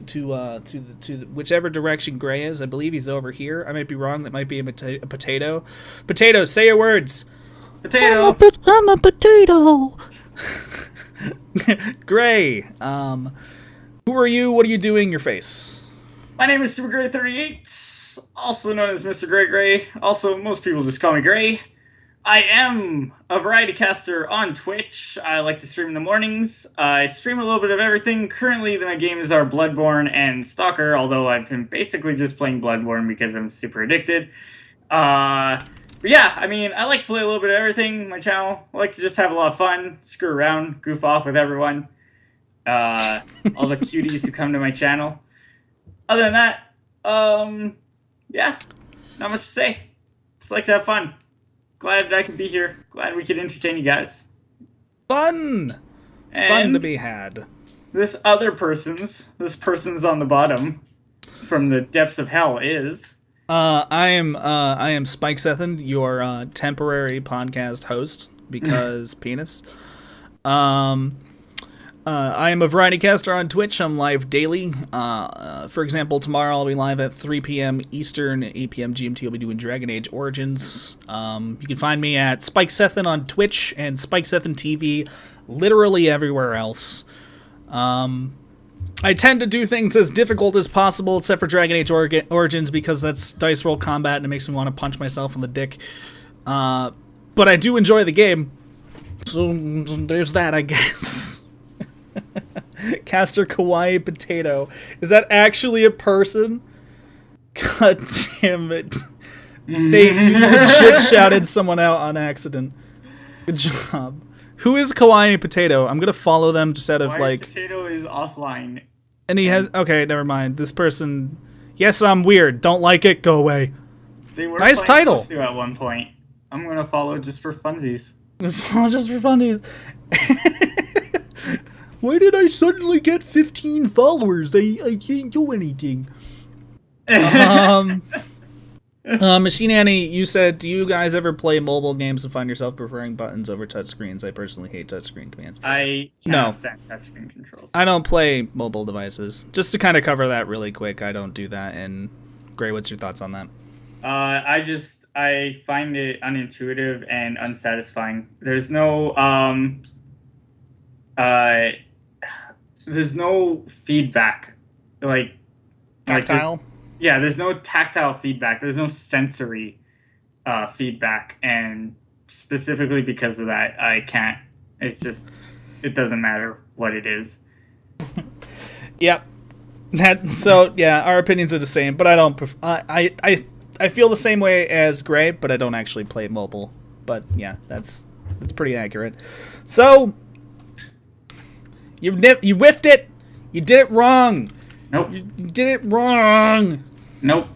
whichever direction Gray is. I believe he's over here. I might be wrong. That might be a potato. Potato, say your words. Potato. I'm a potato. Gray. Who are you? What are you doing? Your face. My name is Supergrey38, also known as Mr. Gray. Also, most people just call me Gray. I am a variety caster on Twitch. I like to stream in the mornings. I stream a little bit of everything. Currently, my games are Bloodborne and Stalker, although I've been basically just playing Bloodborne because I'm super addicted. But yeah, I mean, I like to play a little bit of everything. My channel, I like to just have a lot of fun, screw around, goof off with everyone. All the cuties who come to my channel. Other than that, yeah, not much to say. Just like to have fun. Glad I could be here. Glad we could entertain you guys. Fun to be had. This person's on the bottom from the depths of hell is. I am SpikeSethen, your temporary podcast host because penis. I am a variety caster on Twitch. I'm live daily. For example, tomorrow I'll be live at 3 p.m. Eastern, 8 p.m. GMT. I'll be doing Dragon Age Origins. You can find me at SpikeSethen on Twitch and SpikeSethenTV literally everywhere else. I tend to do things as difficult as possible, except for Dragon Age Origins, because that's dice roll combat and it makes me want to punch myself in the dick. But I do enjoy the game. So there's that, I guess. Caster Kawaii Potato. Is that actually a person? God damn it. They legit shouted someone out on accident. Good job. Who is Kawaii Potato? I'm gonna follow them just out of Kawaii Potato is offline. And he has... Okay, never mind. This person... Yes, I'm weird. Don't like it. Go away. They were nice title. At one point. I'm gonna follow just for funsies. Follow just for funsies. Why did I suddenly get 15 followers? I can't do anything. Machine Annie, you said, do you guys ever play mobile games and find yourself preferring buttons over touchscreens? I personally hate touchscreen commands. I can't stand touchscreen controls. I don't play mobile devices. Just to kind of cover that really quick, I don't do that. And Gray, what's your thoughts on that? I find it unintuitive and unsatisfying. There's no feedback, like tactile. There's no tactile feedback. There's no sensory feedback, and specifically because of that, I can't. It's just, it doesn't matter what it is. Yep. Our opinions are the same, but I don't. I feel the same way as Gray, but I don't actually play mobile. But yeah, that's pretty accurate. So. You whiffed it. You did it wrong. Nope. You did it wrong. Nope.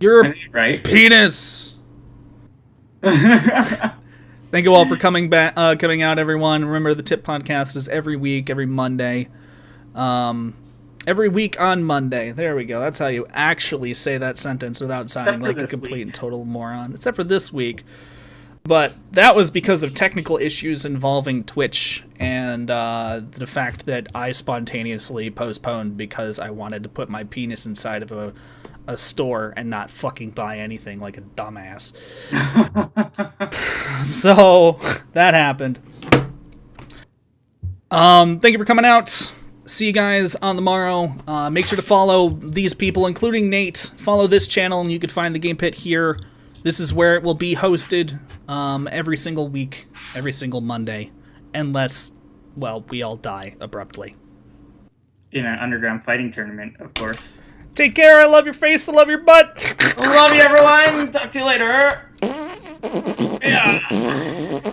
You're right. Penis. Thank you all for coming out, everyone. Remember, the Tip Podcast is every week, every Monday. Every week on Monday. There we go. That's how you actually say that sentence without sounding like a complete and total moron. Except for this week. But that was because of technical issues involving Twitch and the fact that I spontaneously postponed because I wanted to put my penis inside of a store and not fucking buy anything like a dumbass. So that happened. Thank you for coming out. See you guys on the morrow. Make sure to follow these people, including Nate. Follow this channel, and you can find the Game Pit here. This is where it will be hosted every single week, every single Monday, unless, well, we all die abruptly. In an underground fighting tournament, of course. Take care. I love your face. I love your butt. Love you, everyone. Talk to you later. Yeah.